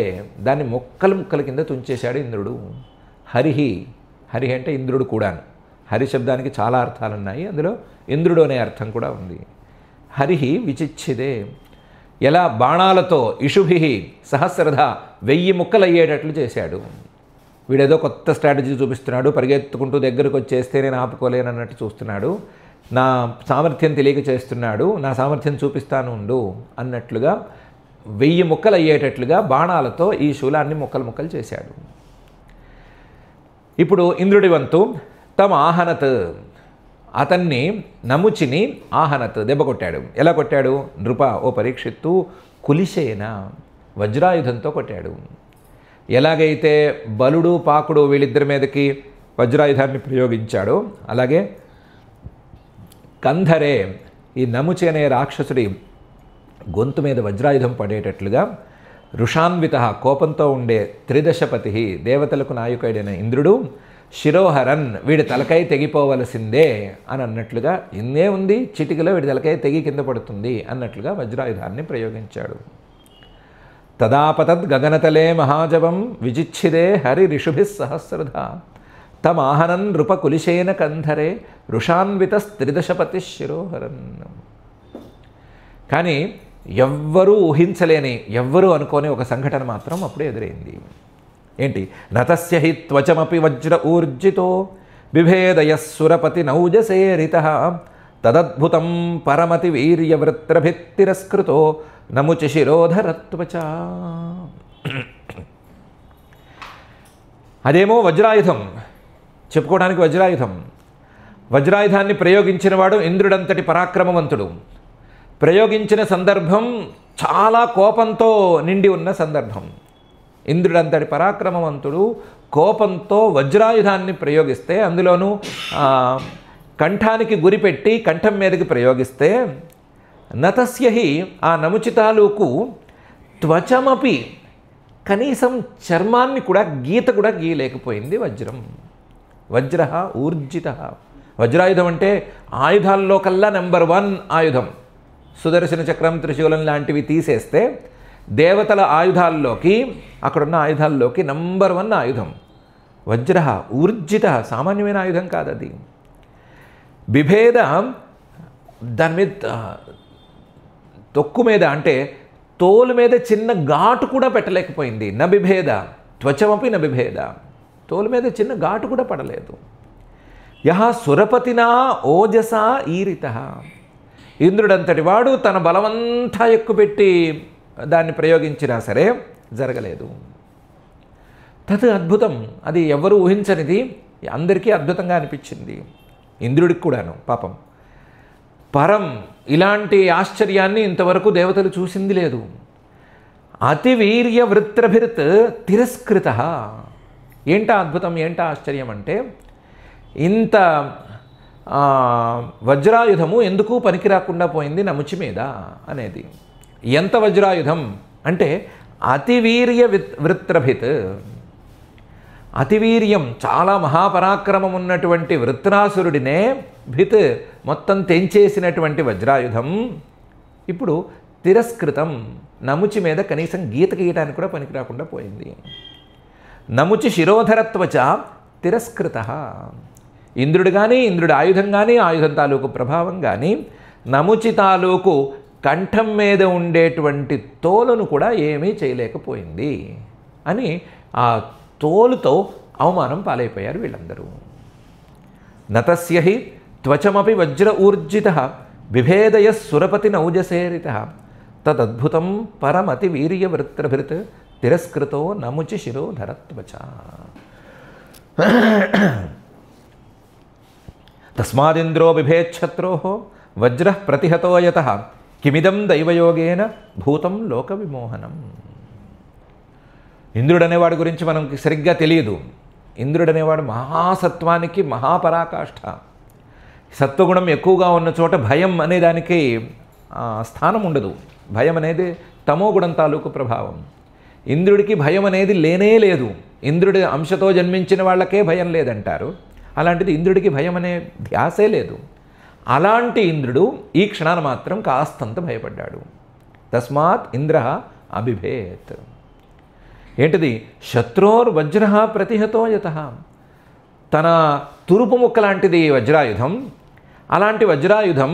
S1: దాన్ని ముక్కలు కింద తుంచేశాడు ఇంద్రుడు. హరిహి అంటే ఇంద్రుడు కూడాను. హరి శబ్దానికి చాలా అర్థాలు ఉన్నాయి, అందులో ఇంద్రుడు అనే అర్థం కూడా ఉంది. హరిహి విచిచ్చిదే ఎలా బాణాలతో ఇషుభి సహస్రధ 1000 ముక్కలయ్యేటట్లు చేశాడు. వీడేదో కొత్త స్ట్రాటజీ చూపిస్తున్నాడు, పరిగెత్తుకుంటూ దగ్గరకు వచ్చేస్తే నేను ఆపుకోలేనన్నట్టు చూస్తున్నాడు, నా సామర్థ్యం తెలియక చేస్తున్నాడు, నా సామర్థ్యం చూపిస్తాను ఉండు అన్నట్లుగా 1000 ముక్కలయ్యేటట్లుగా బాణాలతో ఈ శూలాన్ని ముక్కలు చేశాడు. ఇప్పుడు ఇంద్రుడి వంతు. తమ ఆహనత్ అతన్ని నముచిని ఆహనత్ దెబ్బ కొట్టాడు. ఎలా కొట్టాడు? నృప ఓ పరీక్షిత్తు కులిశేన వజ్రాయుధంతో కొట్టాడు. ఎలాగైతే బలుడు పాకుడు వీళ్ళిద్దరి మీదకి వజ్రాయుధాన్ని ప్రయోగించాడో అలాగే కంధరే ఈ నముచి అనే రాక్షసుడి గొంతు మీద వజ్రాయుధం పడేటట్లుగా రుషాన్విత కోపంతో ఉండే త్రిదశపతి దేవతలకు నాయకుడైన ఇంద్రుడు శిరోహరన్ వీడి తలకాయ తెగిపోవలసిందే అని అన్నట్లుగా, ఇన్నే ఉంది చిటికలో వీడి తలకాయ తెగి కింద పడుతుంది అన్నట్లుగా వజ్రాయుధాన్ని ప్రయోగించాడు. తదాపతద్ గగనతలే మహాజవం విజిచ్చిదే హరి రిషుభిः సహస్రధ తమాహనన్ నృప కులిశేన కంధరే రుషాన్వితస్త్రిదశపతి శిరోహరన్. కానీ ఎవ్వరూ ఊహించలేని, ఎవ్వరూ అనుకోని ఒక సంఘటన మాత్రం అప్పుడే ఎదురైంది. ఏంటి? నతస్య హి త్వచమపి వజ్ర ఊర్జితో బిభేదయస్సురపతి నౌజసేరితః తదద్భుతం పరమతి వీర్యవృత్రభిత్తిరస్కృతో నముచి శిరోధరత్వచ. అదేమో వజ్రాయుధం, చెప్పుకోవడానికి వజ్రాయుధం. వజ్రాయుధాన్ని ప్రయోగించినవాడు ఇంద్రుడంతటి పరాక్రమవంతుడు. ప్రయోగించిన సందర్భం చాలా కోపంతో నిండి ఉన్న సందర్భం. ఇంద్రుడంతటి పరాక్రమవంతుడు కోపంతో వజ్రాయుధాన్ని ప్రయోగిస్తే, అందులోనూ కంఠానికి గురిపెట్టి కంఠం మీదకి ప్రయోగిస్తే, నతస్యహి ఆ నముచితాలుకు త్వచమపి కనీసం చర్మాన్ని కూడా గీత కూడా గీయలేకపోయింది వజ్రం. వజ్ర ఊర్జిత. వజ్రాయుధం అంటే ఆయుధాల్లో కల్లా నెంబర్ 1 ఆయుధం. సుదర్శన చక్రం, త్రిశూలం లాంటివి తీసేస్తే దేవతల ఆయుధాల్లోకి, అక్కడున్న ఆయుధాల్లోకి నెంబర్ 1 ఆయుధం వజ్ర ఊర్జిత. సామాన్యమైన ఆయుధం కాదు అది. బిభేద, దాని మీద తొక్కు మీద అంటే తోలు మీద చిన్న ఘాటు కూడా పెట్టలేకపోయింది. నబిభేద త్వచమపి నబిభేద. తోలు మీద చిన్న ఘాటు కూడా పడలేదు. యహ సురపతినా ఓజసా ఈరిత. ఇంద్రుడంతటి వాడు తన బలమంతా ఎక్కుపెట్టి దాన్ని ప్రయోగించినా సరే జరగలేదు. తత్ అద్భుతం. అది ఎవరు ఊహించనిది, అందరికీ అద్భుతంగా అనిపించింది. ఇంద్రుడికి కూడాను పాపం. పరం, ఇలాంటి ఆశ్చర్యాన్ని ఇంతవరకు దేవతలు చూసింది లేదు. అతివీర్య వృత్రభిత్ తిరస్కృత. ఏంటా అద్భుతం, ఏంటా ఆశ్చర్యం అంటే, ఇంత వజ్రాయుధము ఎందుకు పనికి రాకుండా పోయింది నముచి మీద అనేది. ఎంత వజ్రాయుధం అంటే అతివీర్య వృత్రభిత్. అతివీర్యం, చాలా మహాపరాక్రమం ఉన్నటువంటి వృత్రాసురుడినే భిత్ మొత్తం తెంచేసినటువంటి వజ్రాయుధం ఇప్పుడు తిరస్కృతం, నముచి మీద కనీసం గీత గీయటానికి కూడా పనికి రాకుండా పోయింది. నముచి శిరోధరత్వచ తిరస్కృత. ఇంద్రుడు కానీ, ఇంద్రుడి ఆయుధం కానీ, ఆయుధం తాలూకు ప్రభావం కానీ నముచి తాలూకు కంఠం మీద ఉండేటువంటి తోలును కూడా ఏమీ చేయలేకపోయింది అని ఆ తోలుతో అవమానం పాలైపోయారు వీళ్ళందరూ. నతస్యహి త్వచమపి వజ్ర ఊర్జిత బిభేదయ సురపతి నౌజసేరిత తదద్భుతం పరమతి వీర్య వృత్రభృత్ తిరస్కృతో నముచి శిరోధరత్వచ. తస్మాదింద్రో బిభేచ్ఛత్రో వజ్ర ప్రతిహతో యతః కిమిదం దైవయోగేన భూతం లోక విమోహనం. ఇంద్రుడనేవాడి గురించి మనకి సరిగ్గా తెలియదు. ఇంద్రుడనేవాడు మహాసత్వానికి మహాపరాకాష్ఠ. సత్వగుణం ఎక్కువగా ఉన్న చోట భయం అనే దానికి స్థానం ఉండదు. భయం అనేది తమోగుణం తాలూకు ప్రభావం. ఇంద్రుడికి భయం అనేది లేనే లేదు. ఇంద్రుడి అంశతో జన్మించిన వాళ్ళకే భయం లేదంటారు. అలాంటిది ఇంద్రుడికి భయం అనే ధ్యాసే లేదు. అలాంటి ఇంద్రుడు ఈ క్షణాన మాత్రం కాస్తంత భయపడ్డాడు. తస్మాత్ ఇంద్ర అభిభేత్. ఏంటిది? శత్రోర్ వజ్ర ప్రతిహతో యతః. తన తురుపు ముక్క లాంటిది వజ్రాయుధం. అలాంటి వజ్రాయుధం,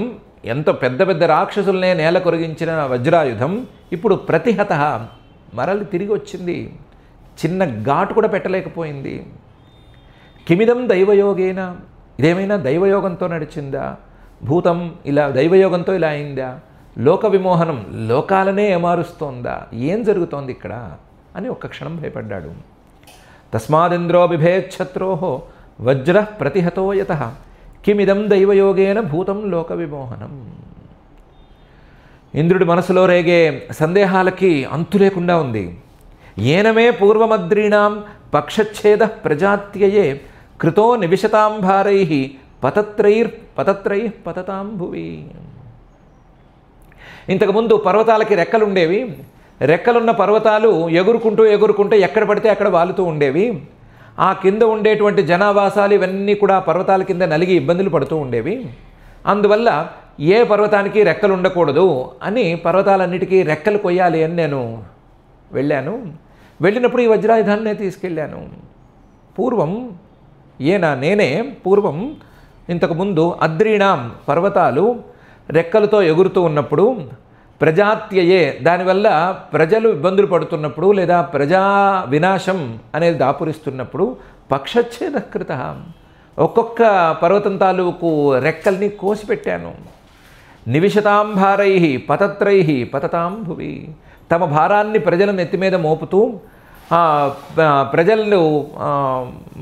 S1: ఎంతో పెద్ద పెద్ద రాక్షసులనే నేల కొరిగించిన వజ్రాయుధం ఇప్పుడు ప్రతిహత, మరలి తిరిగి వచ్చింది. చిన్న ఘాటు కూడా పెట్టలేకపోయింది. కిమిదం దైవయోగేన. ఇదేమైనా దైవయోగంతో నడిచిందా? భూతం ఇలా దైవయోగంతో ఇలా అయిందా? లోక విమోహనం, లోకాలనే ఏమారుస్తోందా? ఏం జరుగుతోంది ఇక్కడ అని ఒక్క క్షణం భయపడ్డాడు. తస్మాదింద్రో బిభేచ్ఛత్రో వజ్ర ప్రతిహతో యతః కిమిదం దైవయోగేన భూతం లోక విమోహనం. ఇంద్రుడి మనసులో రేగే సందేహాలకి అంతు లేకుండా ఉంది. ఏనమే పూర్వమద్రీణాం పక్షచ్ఛేద ప్రజాత్యయే కృతో నివిశతాంభారై పతత్రైః పతతాం భువి. ఇంతకుముందు పర్వతాలకి రెక్కలుండేవి. రెక్కలున్న పర్వతాలు ఎగురుకుంటూ ఎగురుకుంటూ ఎక్కడ పడితే అక్కడ వాలుతూ ఉండేవి. ఆ కింద ఉండేటువంటి జనావాసాలు ఇవన్నీ కూడా పర్వతాల కింద నలిగి ఇబ్బందులు పడుతూ ఉండేవి. అందువల్ల ఏ పర్వతానికి రెక్కలు ఉండకూడదు అని పర్వతాలన్నిటికీ రెక్కలు కొయ్యాలి అని నేను వెళ్ళాను. వెళ్ళినప్పుడు ఈ వజ్రాయుధాన్నే తీసుకెళ్ళాను. పూర్వం నేనే పూర్వం ఇంతకుముందు అద్రీణాం పర్వతాలు రెక్కలతో ఎగురుతూ ఉన్నప్పుడు, ప్రజాత్యయే దానివల్ల ప్రజలు ఇబ్బందులు పడుతున్నప్పుడు లేదా ప్రజా వినాశం అనేది దాపురిస్తున్నప్పుడు పక్షచ్ఛేద కృత, ఒక్కొక్క పర్వతం తాలూకు రెక్కల్ని కోసిపెట్టాను. నివిశతాంభారై పతత్రై పతతాం భువి. తమ భారాన్ని ప్రజల నెత్తి మీద మోపుతూ ప్రజలు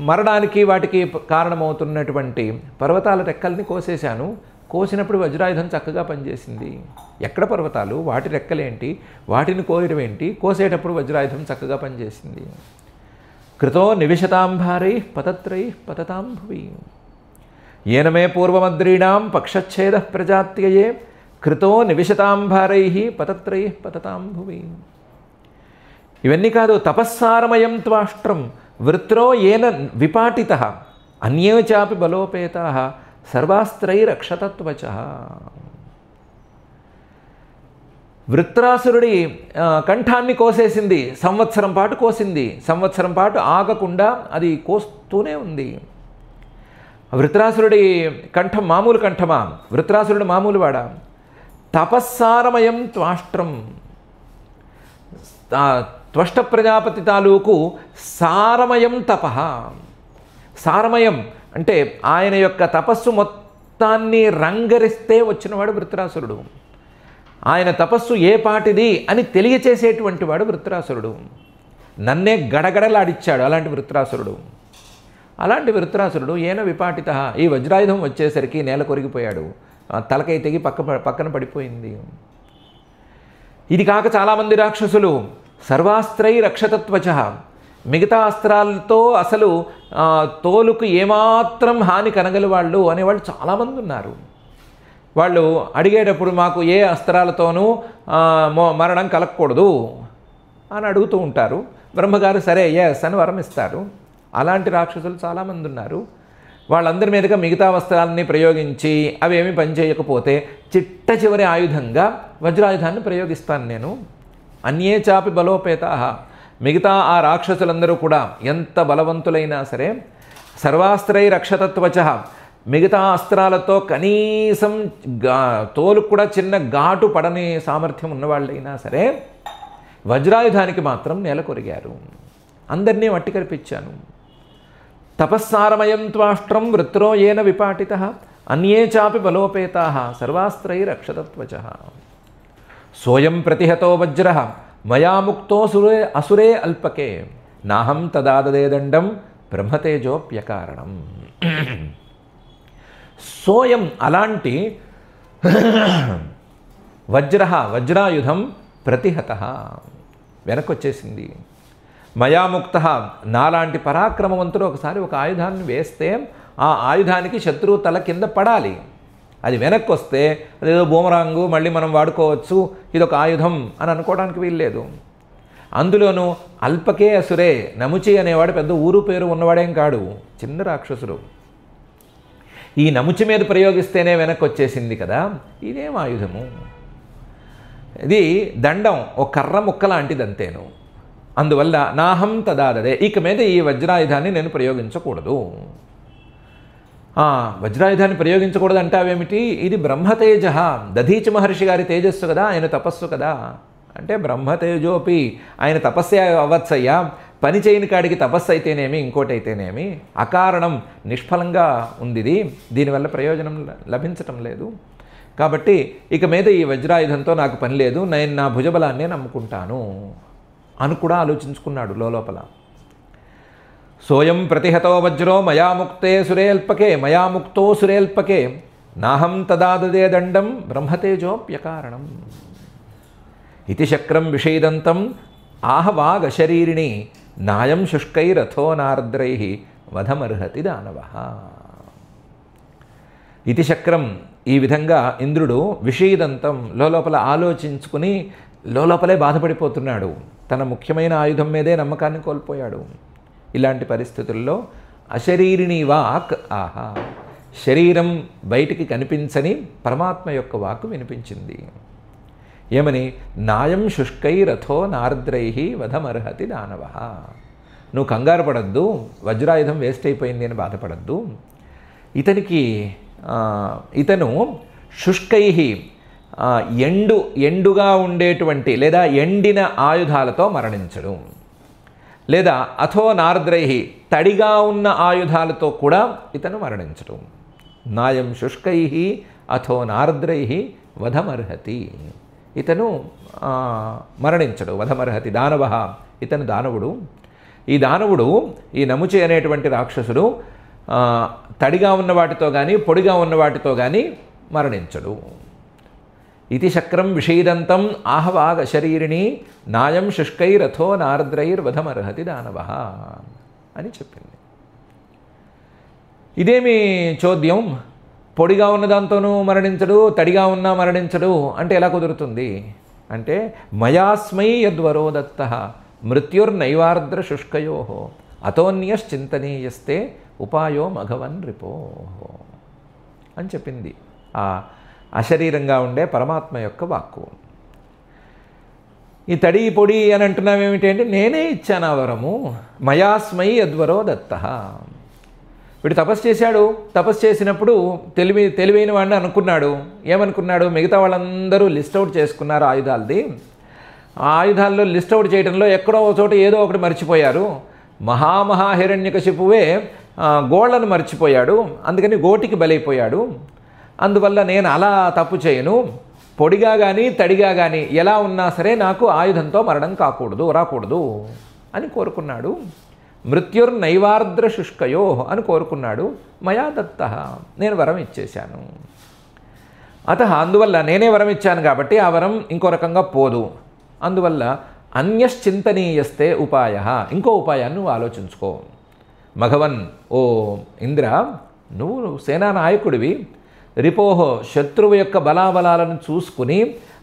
S1: మరణానికి వాటికి కారణమవుతున్నటువంటి పర్వతాల రెక్కల్ని కోసేశాను. కోసినప్పుడు వజ్రాయుధం చక్కగా పనిచేసింది. ఎక్కడ పర్వతాలు, వాటి రెక్కలేంటి, వాటిని కోయడం ఏంటి, కోసేటప్పుడు వజ్రాయుధం చక్కగా పనిచేసింది. కృతో నివిశతాంభారై పతత్రై పతతాంభువి ఏనమే పూర్వమద్రీణాం పక్షచ్ఛేద ప్రజాత్యయే కృతో నివిశతాంభారై పతత్రై పతతాంభువి. ఇవన్నీ కాదు, తపస్సారమయం త్వాష్ట్రం వృత్రో ఏన విపాటిత అన్యే చాపి బలోపేతా సర్వాస్త్రైరక్షతత్వచ. వృత్రాసురుడి కంఠాన్ని కోసేసింది, సంవత్సరం పాటు కోసింది, సంవత్సరం పాటు ఆగకుండా అది కోస్తూనే ఉంది. వృత్రాసురుడి కంఠం మామూలు కంఠమా? వృత్రాసురుడు మామూలు వాడా? తపస్సారమయం త్వాష్ట్రం, త్వష్ట ప్రజాపతి తాలూకు సారమయం తప. సారమయం అంటే ఆయన యొక్క తపస్సు మొత్తాన్ని రంగరిస్తే వచ్చినవాడు వృత్రాసురుడు. ఆయన తపస్సు ఏ పాటిది అని తెలియచేసేటువంటి వాడు వృత్రాసురుడు. నన్నే గడగడలాడిచ్చాడు అలాంటి వృత్రాసురుడు. అలాంటి వృత్రాసురుడు ఏన విపాటిత, ఈ వజ్రాయుధం వచ్చేసరికి నేల కొరిగిపోయాడు, తలకై తెగి పక్కన పడిపోయింది. ఇది కాక చాలామంది రాక్షసులు సర్వాస్త్రై రక్షతత్వచ, మిగతా అస్త్రాలతో అసలు తోలుకు ఏమాత్రం హాని కనగల వాళ్ళు అనేవాళ్ళు చాలామంది ఉన్నారు. వాళ్ళు అడిగేటప్పుడు మాకు ఏ అస్త్రాలతోనూ మరణం కలగకూడదు అని అడుగుతూ ఉంటారు. బ్రహ్మగారు సరే ఎస్ అని వరం ఇస్తారు. అలాంటి రాక్షసులు చాలామంది ఉన్నారు. వాళ్ళందరి మీదుగా మిగతా వస్త్రాలని ప్రయోగించి అవేమీ పనిచేయకపోతే చిట్ట చివరి ఆయుధంగా వజ్రాయుధాన్ని ప్రయోగిస్తాను నేను. అన్యే చాపి బలోపేతా, మిగతా ఆ రాక్షసులందరూ కూడా ఎంత బలవంతులైనా సరే సర్వాస్త్రై రక్షతత్వచ, మిగతా అస్త్రాలతో కనీసం తోలుకు కూడా చిన్న ఘాటు పడని సామర్థ్యం ఉన్నవాళ్ళైనా సరే వజ్రాయుధానికి మాత్రం నేల కొరిగారు. అందరినీ మట్టి కల్పించాను. తపస్సారమయం త్వాష్ట్రం వృత్రో ఏన విపాటిత అన్యే చాపి బలోపేతా సర్వాస్త్రై రక్షతత్వచ. సోయం ప్రతిహతో వజ్ర మయా ముక్తో అసురే అల్పకే నాహం తదాదదే దండం బ్రహ్మతేజోప్యకారణం. సోయం అలాంటి వజ్రాయుధం ప్రతిహత వెనకొచ్చేసింది. మయాముక్త నాలాంటి పరాక్రమవంతుడు ఒకసారి ఒక ఆయుధాన్ని వేస్తే ఆ ఆయుధానికి శత్రువు తల కింద పడాలి. అది వెనక్కి వస్తే అదేదో బూమరాంగు మళ్ళీ మనం వాడుకోవచ్చు, ఇదొక ఆయుధం అని అనుకోవడానికి వీల్లేదు. అందులోనూ అల్పకే అసురే, నముచి అనేవాడు పెద్ద ఊరు పేరు ఉన్నవాడేం కాడు, చిన్న రాక్షసుడు. ఈ నముచి మీద ప్రయోగిస్తేనే వెనక్కి వచ్చేసింది కదా, ఇదేం ఆయుధము? ఇది దండం, ఒక కర్ర ముక్క లాంటిది అంతేను. అందువల్ల నాహం తదాదదే, ఇక మీద ఈ వజ్రాయుధాన్ని నేను ప్రయోగించకూడదు. వజ్రాయుధాన్ని ప్రయోగించకూడదు అంటావేమిటి? ఇది బ్రహ్మతేజ, దధీచి మహర్షి గారి తేజస్సు కదా, ఆయన తపస్సు కదా. అంటే బ్రహ్మతేజోపి, ఆయన తపస్సే అవ్వచ్చయ్యా, పని చేయని కాడికి తపస్సు అయితేనేమి ఇంకోటి అయితేనేమి, అకారణం నిష్ఫలంగా ఉంది ఇది, దీనివల్ల ప్రయోజనం లభించటం లేదు. కాబట్టి ఇక మీద ఈ వజ్రాయుధంతో నాకు పని లేదు, నేను నా భుజబలాన్నే నమ్ముకుంటాను అని కూడా ఆలోచించుకున్నాడు లోపల. సోయం ప్రతిహతో వజ్రో మయాముక్తే సురేల్పకే మయాముక్తో సురేల్పకే నాహం తదాదదే దండం బ్రహ్మతేజోప్యకారణం. ఇతి శక్రం విషేదంతం ఆహవాగశరీరిణి నాయం శుష్కైరథో నార్ద్రై వధమర్హతి దానవ. ఇతి శక్రం, ఈ విధంగా ఇంద్రుడు విషీదంతం లోపల ఆలోచించుకుని లోపలే బాధపడిపోతున్నాడు. తన ముఖ్యమైన ఆయుధం మీదే నమ్మకాన్ని కోల్పోయాడు. ఇలాంటి పరిస్థితుల్లో అశరీరిణి వాక్ ఆహా, శరీరం బయటికి కనిపించని పరమాత్మ యొక్క వాక్కు వినిపించింది. ఏమని? నాయం శుష్కైరథో నార్ద్రై వధమర్హతి దానవ. నువ్వు కంగారు పడద్దు, వజ్రాయుధం వేస్ట్ అయిపోయింది అని బాధపడద్దు. ఇతను శుష్కై ఎండుగా ఉండేటువంటి లేదా ఎండిన ఆయుధాలతో మరణించడు, లేదా అథో నార్ద్రై తడిగా ఉన్న ఆయుధాలతో కూడా ఇతను మరణించడు. నాయం శుష్కై అథో నార్ద్రై వధమర్హతి, ఇతను మరణించడు. వధమర్హతి దానవ, ఇతను దానవుడు. ఈ దానవుడు, ఈ నముచి అనేటువంటి రాక్షసుడు తడిగా ఉన్న వాటితో కానీ పొడిగా ఉన్న వాటితో కానీ మరణించడు. ఇది శక్రం విషీదంతం ఆహవాగ శరీరిణి నాయం శుష్కైరథో నార్ద్రైర్వధమర్హతి దానవ అని చెప్పింది. ఇదేమి చోద్యం, పొడిగా ఉన్నదాంతోనూ మరణించడు, తడిగా ఉన్నా మరణించడు అంటే ఎలా కుదురుతుంది అంటే, మయాస్మై యద్వరో దత్త మృత్యుర్నైవార్ద్ర శుష్కయో అతోన్యశ్చింతనీయస్తే ఉపాయో మఘవన్ రిపో అని చెప్పింది ఆ అశరీరంగా ఉండే పరమాత్మ యొక్క వాక్కు. ఈ తడి పొడి అని అంటున్నావేమిటి అంటే, నేనే ఇచ్చాను ఆ వరము. మయాస్మై యద్వరో దత్త. వీడు తపస్సు చేశాడు. తపస్సు చేసినప్పుడు తెలివైన వాడిని అనుకున్నాడు. ఏమనుకున్నాడు, మిగతా వాళ్ళందరూ లిస్ట్ అవుట్ చేసుకున్నారు ఆయుధాలది. ఆ ఆయుధాల్లో లిస్ట్ అవుట్ చేయడంలో ఎక్కడో ఒక చోట ఏదో ఒకటి మర్చిపోయారు. హిరణ్యకశిపువే గోళ్లను మర్చిపోయాడు, అందుకని గోటికి బలైపోయాడు. అందువల్ల నేను అలా తప్పు చేయను, పొడిగా కానీ తడిగా కానీ ఎలా ఉన్నా సరే నాకు ఆయుధంతో మరణం రాకూడదు అని కోరుకున్నాడు. మృత్యుర్నైవార్ద్ర శుష్కయో అని కోరుకున్నాడు. మయా దత్త, నేను వరం ఇచ్చేశాను. అందువల్ల నేనే వరం ఇచ్చాను కాబట్టి ఆ వరం ఇంకో రకంగా పోదు. అందువల్ల అన్యశ్చింతనీయస్తే ఉపాయ, ఇంకో ఉపాయాన్ని నువ్వు ఆలోచించుకో. మఘవన్, ఓ ఇంద్ర, నువ్వు సేనానాయకుడివి. రిపోహో, శత్రువు యొక్క బలాబలాలను చూసుకుని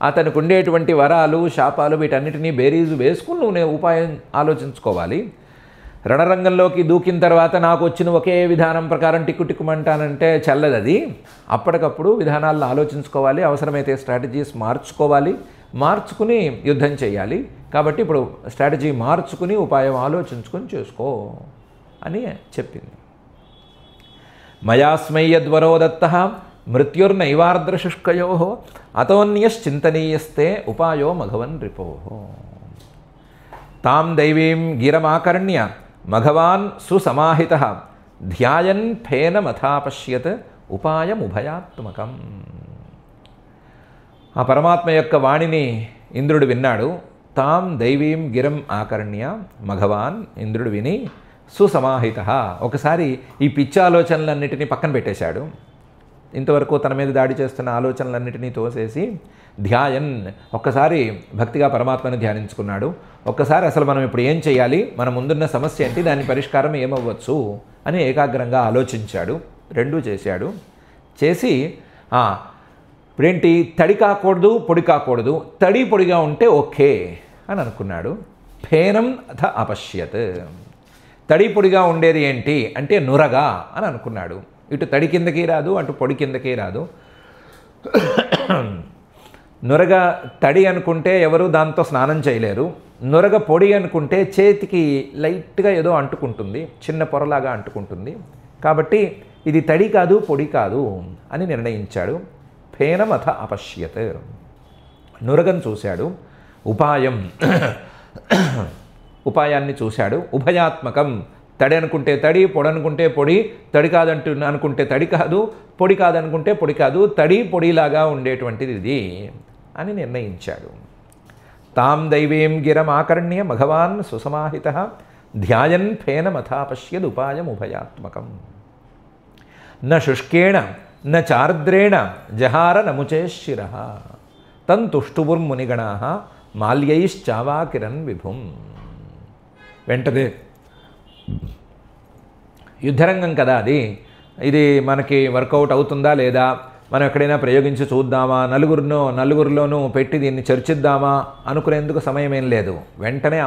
S1: అతనికి ఉండేటువంటి వరాలు శాపాలు వీటన్నిటినీ బేరీజు వేసుకుని నువ్వు ఉపాయం ఆలోచించుకోవాలి. రణరంగంలోకి దూకిన తర్వాత నాకు వచ్చిన ఒకే విధానం ప్రకారం టిక్కుమంటానంటే చల్లదది. అప్పటికప్పుడు విధానాలను ఆలోచించుకోవాలి, అవసరమైతే స్ట్రాటజీస్ మార్చుకుని యుద్ధం చేయాలి. కాబట్టి ఇప్పుడు స్ట్రాటజీ మార్చుకుని ఉపాయం ఆలోచించుకొని చేసుకో అని చెప్పింది. మయాస్మై యద్వరో దత్త మృత్యుర్నైవార్ద్ర శుష్కయో అతోన్యశ్చింతనీయస్తే ఉపాయో మఘవన్ రిపో. తాం దైవీం గిరమాకర్ణ్య మఘవాన్ సుసమాహిత ధ్యాయన్ ఫేనమథాపశ్యత్ ఉపాయముభయాత్మకం. ఆ పరమాత్మ యొక్క వాణిని ఇంద్రుడు విన్నాడు. తాం దైవీం గిరం ఆకర్ణ్య, మఘవాన్ ఇంద్రుడు విని సుసమాహిత, ఒకసారి ఈ పిచ్చి ఆలోచనలన్నిటినీ పక్కన పెట్టేశాడు. ఇంతవరకు తన మీద దాడి చేస్తున్న ఆలోచనలన్నిటినీ తోసేసి ధ్యాయన్, ఒక్కసారి భక్తిగా పరమాత్మను ధ్యానించుకున్నాడు. ఒక్కసారి అసలు మనం ఇప్పుడు ఏం చేయాలి, మన ముందున్న సమస్య ఏంటి, దాని పరిష్కారం ఏమవ్వచ్చు అని ఏకాగ్రంగా ఆలోచించాడు. రెండూ చేశాడు. చేసి ఇప్పుడేంటి, తడి కాకూడదు పొడి కాకూడదు, తడి పొడిగా ఉంటే ఓకే అని అనుకున్నాడు. ఫేనం అథ అపశ్యత్, తడి పొడిగా ఉండేది ఏంటి అంటే నురగా అని అనుకున్నాడు. ఇటు తడి కిందకి రాదు, అటు పొడి కిందకి రాదు. నురగ తడి అనుకుంటే ఎవరు దాంతో స్నానం చేయలేరు. నురగ పొడి అనుకుంటే చేతికి లైట్గా ఏదో అంటుకుంటుంది, చిన్న పొరలాగా అంటుకుంటుంది. కాబట్టి ఇది తడి కాదు పొడి కాదు అని నిర్ణయించాడు. ఫేనమథ అపశ్యత్, నురగను చూశాడు. ఉపాయాన్ని చూశాడు. ఉభయాత్మకం, తడి అనుకుంటే తడి, పొడి అనుకుంటే పొడి, తడి అనుకుంటే తడి కాదు, పొడి కాదనుకుంటే పొడి కాదు, తడి పొడిలాగా ఉండేటువంటిది ఇది అని నిర్ణయించాడు. తాం దైవీం గిరమాకర్ణ్య మఘవాన్ సుసమాహిత ధ్యాయన్ ఫేనమథాపశ్యద్ ఉపాయముభయాత్మకం. న శుష్కేణ న చార్ద్రేణ జహార నముచే శిర తంతుష్టువుర్మునిగణా మాల్యైశ్చావాకిరన్ విభుం. వెంటనే యుద్ధరంగం కదా అది, ఇది మనకి వర్కౌట్ అవుతుందా లేదా, మనం ఎక్కడైనా ప్రయోగించి చూద్దామా, నలుగురిలోనూ పెట్టి దీన్ని చర్చిద్దామా అనుకునేందుకు సమయం ఏం లేదు. వెంటనే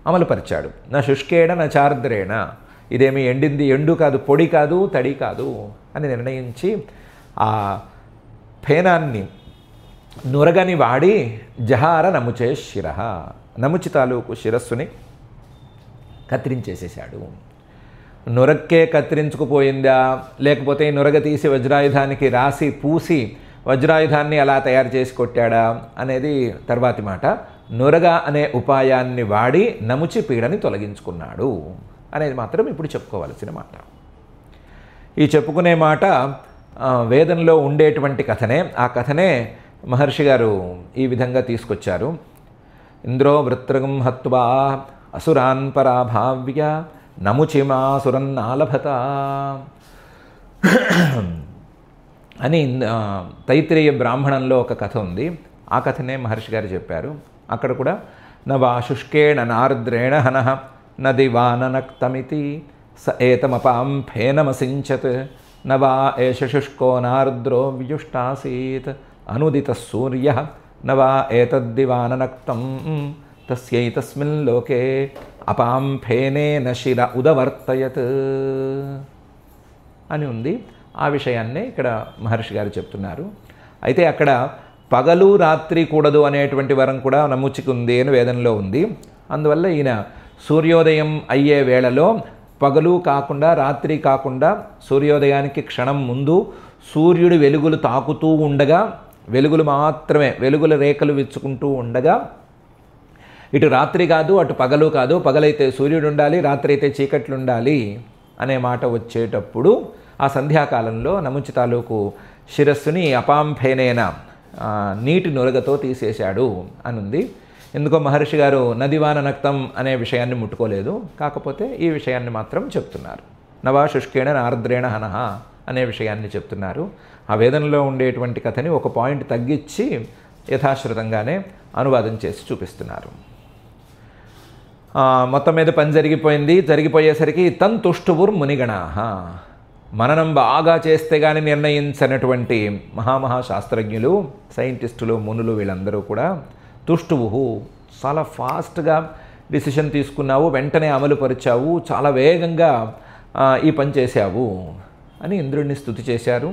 S1: అమలుపరిచాడు. నా శుష్కేణ నా చార్ద్రేణ, ఇదేమి ఎండు కాదు, పొడి కాదు, తడి కాదు అని నిర్ణయించి ఆ ఫేనాన్ని, నురగని వాడి జహార నముచే శిర, నముచి తాలూకు శిరస్సుని కత్తిరించేసేసాడు. నురక్కే కత్తిరించుకుపోయిందా, లేకపోతే నురగ తీసి వజ్రాయుధానికి రాసి పూసి వజ్రాయుధాన్ని అలా తయారు చేసి కొట్టాడా అనేది తర్వాతి మాట. నురగ అనే ఉపాయాన్ని వాడి నముచి పీడని తొలగించుకున్నాడు అనేది మాత్రం ఇప్పుడు చెప్పుకోవాల్సిన మాట. ఈ చెప్పుకునే మాట వేదంలో ఉండేటువంటి కథనే. ఆ కథనే మహర్షి గారు ఈ విధంగా తీసుకొచ్చారు. ఇంద్రో వృత్రగం హత్వా అసురాన్ పరాభావ్య నముచిమాసురన్నాలభత అని తైత్రేయ బ్రాహ్మణంలో ఒక కథ ఉంది. ఆ కథనే మహర్షి గారు చెప్పారు. అక్కడ కూడా నవా శుష్కేణ నార్ద్రేణ హనః నదివాననక్తమితి స ఏతమపాం ఫేనమసించత్ నవా ఏష శుష్కో నార్ద్రో వ్యుష్టాసీత్ అనుదిత సూర్య నవా ఏతద్దివాననక్తం తస్యైతస్మిన్ లోకే అపాం ఫేనేన శిర ఉదవర్తయత్ అని ఉంది. ఆ విషయాన్నే ఇక్కడ మహర్షి గారు చెప్తున్నారు. అయితే అక్కడ పగలు రాత్రి కూడదు అనేటువంటి వరం కూడా నముచికి ఉంది అని వేదంలో ఉంది. అందువల్ల ఈయన సూర్యోదయం అయ్యే వేళలో పగలు కాకుండా రాత్రి కాకుండా సూర్యోదయానికి క్షణం ముందు సూర్యుడి వెలుగులు తాకుతూ ఉండగా, వెలుగులు మాత్రమే, వెలుగుల రేఖలు విచ్చుకుంటూ ఉండగా, ఇటు రాత్రి కాదు అటు పగలు కాదు, పగలైతే సూర్యుడు ఉండాలి, రాత్రి అయితే చీకట్లు ఉండాలి అనే మాట వచ్చేటప్పుడు ఆ సంధ్యాకాలంలో నముచి తాలూకు శిరస్సుని అపాంఫేనేన నీటి నురగతో తీసేశాడు అని ఉంది. ఎందుకో మహర్షి గారు నదివాన నక్తం అనే విషయాన్ని ముట్టుకోలేదు. కాకపోతే ఈ విషయాన్ని మాత్రం చెప్తున్నారు. నవా శుష్కేణ నార్ద్రేణ హనః అనే విషయాన్ని చెప్తున్నారు. ఆ వేదంలో ఉండేటువంటి కథని ఒక పాయింట్ తగ్గించి యథాశ్రుతంగానే అనువాదం చేసి చూపిస్తున్నారు. మొత్తం మీద పని జరిగిపోయింది. జరిగిపోయేసరికి తంతుష్టువుర్ మునిగణాః, మననం బాగా చేస్తే కానీ నిర్ణయించనటువంటి మహాశాస్త్రజ్ఞులు, సైంటిస్టులు, మునులు వీళ్ళందరూ కూడా తుష్టువు, చాలా ఫాస్ట్గా డిసిషన్ తీసుకున్నావు, వెంటనే అమలుపరిచావు, చాలా వేగంగా ఈ పని చేశావు అని ఇంద్రుడిని స్తుతి చేశారు.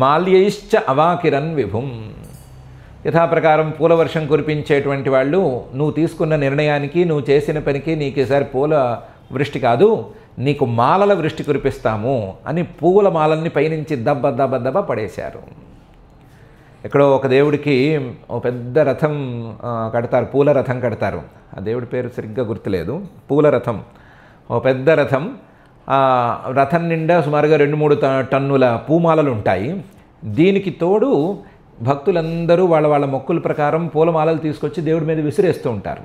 S1: మాల్యైశ్చ అవాకిరన్ విభుం, యథాప్రకారం పూలవర్షం కురిపించేటువంటి వాళ్ళు నువ్వు తీసుకున్న నిర్ణయానికి, నువ్వు చేసిన పనికి నీకు ఈసారి పూల వృష్టి కాదు, నీకు మాలల వృష్టి కురిపిస్తాము అని పూల మాలల్ని పైనుంచి దబ్బ దబ్బ దబ్బ పడేశారు. ఎక్కడో ఒక దేవుడికి ఒక పెద్ద రథం కడతారు, పూల రథం కడతారు. ఆ దేవుడి పేరు సరిగ్గా గుర్తులేదు. పూల రథం, ఒక పెద్ద రథం. రథం నిండా సుమారుగా 2-3 టన్నుల పూమాలలు ఉంటాయి. దీనికి తోడు భక్తులందరూ వాళ్ళ మొక్కుల ప్రకారం పూలమాలలు తీసుకొచ్చి దేవుడి మీద విసిరేస్తూ ఉంటారు.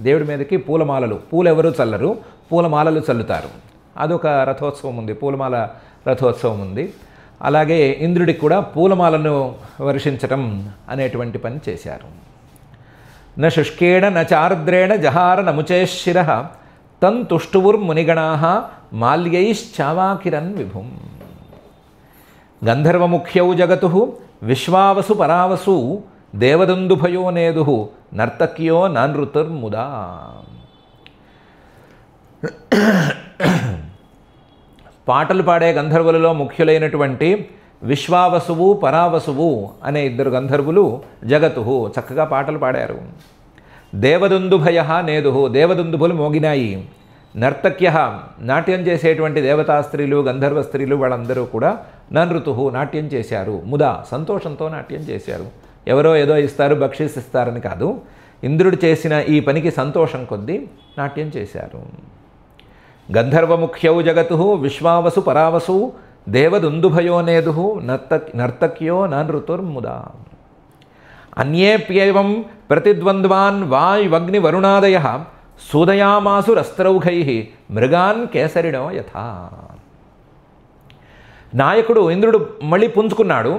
S1: దేవుడి మీదకి పూలమాలలు, పూలు ఎవరు చల్లరు, పూలమాలలు చల్లుతారు. అదొక రథోత్సవం ఉంది, పూలమాల రథోత్సవం ఉంది. అలాగే ఇంద్రుడికి కూడా పూలమాలను వర్షించటం అనేటువంటి పని చేశారు. న శుష్కేణ న చార్ద్రేణ జహార నముచేశిరః తంతుష్టువుర్మునిగణాః మాల్యైశ్చావాకిరన్ విభుం. గంధర్వముఖ్యౌ జగతుః విశ్వావసు పరావసు దేవదందుభయో నేదుః నర్తక్యో ననృతుర్ముదా. పాటలు పాడే గంధర్వులలో ముఖ్యులైనటువంటి విశ్వావసువు, పరావసువు అనే 2 గంధర్వులు జగతుః చక్కగా పాటలు పాడారు. దేవదుందుభయ నేదుః, దేవదుందుభులు మోగినాయి. నర్తక్య, నాట్యం చేసేటువంటి దేవతా స్త్రీలు, గంధర్వ స్త్రీలు వాళ్ళందరూ కూడా ననృతుః నాట్యం చేశారు. ముదా, సంతోషంతో నాట్యం చేశారు. ఎవరో ఏదో ఇస్తారు, బక్షీస్ ఇస్తారని కాదు, ఇంద్రుడు చేసిన ఈ పనికి సంతోషం కొద్దీ నాట్యం చేశారు. గంధర్వముఖ్యౌ జగతుః విశ్వావసు పరావసు దేవదుందుభయో నేదుః నర్తక్యో ననృతుర్ముదా. అన్యేప్యేవం ప్రతిద్వంద్వాన్ వాయువగ్నివరుణాదయః సూదయామాసురస్త్రౌఘైః మృగాన్ కేసరిణో యథా. నాయకుడు ఇంద్రుడు మళ్ళీ పుంజుకున్నాడు.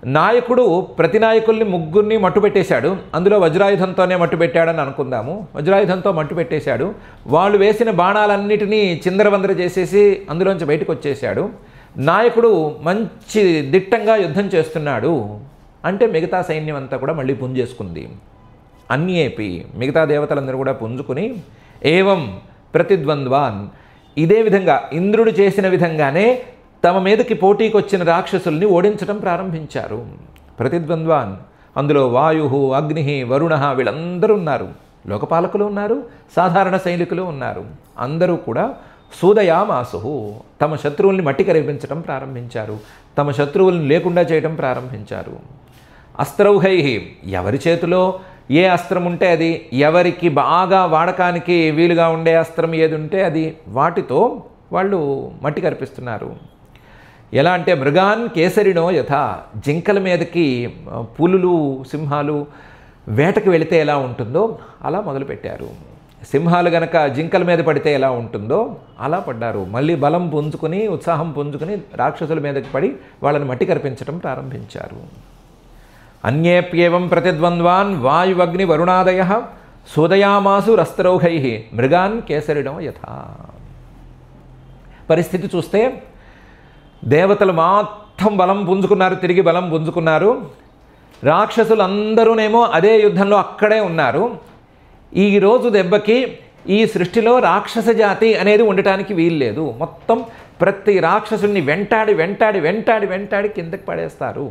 S1: నాయకుడు ప్రతి నాయకుల్ని ముగ్గురిని మట్టుపెట్టేశాడు. అందులో వజ్రాయుధంతోనే మట్టుపెట్టాడని అనుకుందాము. వజ్రాయుధంతో మట్టుపెట్టేశాడు. వాళ్ళు వేసిన బాణాలన్నిటినీ చిందరవందర చేసేసి అందులోంచి బయటకు వచ్చేశాడు. నాయకుడు మంచి దిట్టంగా యుద్ధం చేస్తున్నాడు అంటే మిగతా సైన్యం అంతా కూడా మళ్ళీ పుంజేసుకుంది. అన్యేపి, మిగతా దేవతలందరూ కూడా పుంజుకుని ఏవం ప్రతిద్వంద్వాన్, ఇదే విధంగా ఇంద్రుడు చేసిన విధంగానే తమ మీదకి పోటీకి వచ్చిన రాక్షసుల్ని ఓడించడం ప్రారంభించారు. ప్రతిద్వంద్వాన్, అందులో వాయు, అగ్ని, వరుణ వీళ్ళందరూ ఉన్నారు. లోకపాలకులు ఉన్నారు, సాధారణ సైనికులు ఉన్నారు. అందరూ కూడా సూదయామాసు, తమ శత్రువుల్ని మట్టి కరిపించడం ప్రారంభించారు. తమ శత్రువుల్ని లేకుండా చేయడం ప్రారంభించారు. అస్త్రౌఘై, ఎవరి చేతిలో ఏ అస్త్రం ఉంటే అది, ఎవరికి బాగా వాడకానికి వీలుగా ఉండే అస్త్రం ఏది ఉంటే అది, వాటితో వాళ్ళు మట్టి కరిపిస్తున్నారు. ఎలా అంటే మృగాన్ కేసరినో యథా, జింకల మీదకి పులులు, సింహాలు వేటకు వెళితే ఎలా ఉంటుందో అలా మొదలుపెట్టారు. సింహాలు గనక జింకల మీద పడితే ఎలా ఉంటుందో అలా పడ్డారు. మళ్ళీ బలం పుంజుకుని, ఉత్సాహం పుంజుకుని రాక్షసుల మీదకి పడి వాళ్ళని మట్టి కరిపించడం ప్రారంభించారు. అన్యేప్యేవం ప్రతిద్వంద్వాన్ వాయువగ్ని వరుణాదయ సోదయామాసు రస్త్రౌఘై మృగాన్ కేసరిడం యథా. పరిస్థితి చూస్తే దేవతలు మొత్తం బలం పుంజుకున్నారు, తిరిగి బలం పుంజుకున్నారు. రాక్షసులందరూనేమో అదే యుద్ధంలో అక్కడే ఉన్నారు. ఈరోజు దెబ్బకి ఈ సృష్టిలో రాక్షస జాతి అనేది ఉండటానికి వీల్లేదు. మొత్తం ప్రతి రాక్షసుడిని వెంటాడి వెంటాడి వెంటాడి వెంటాడి కిందకి పడేస్తారు.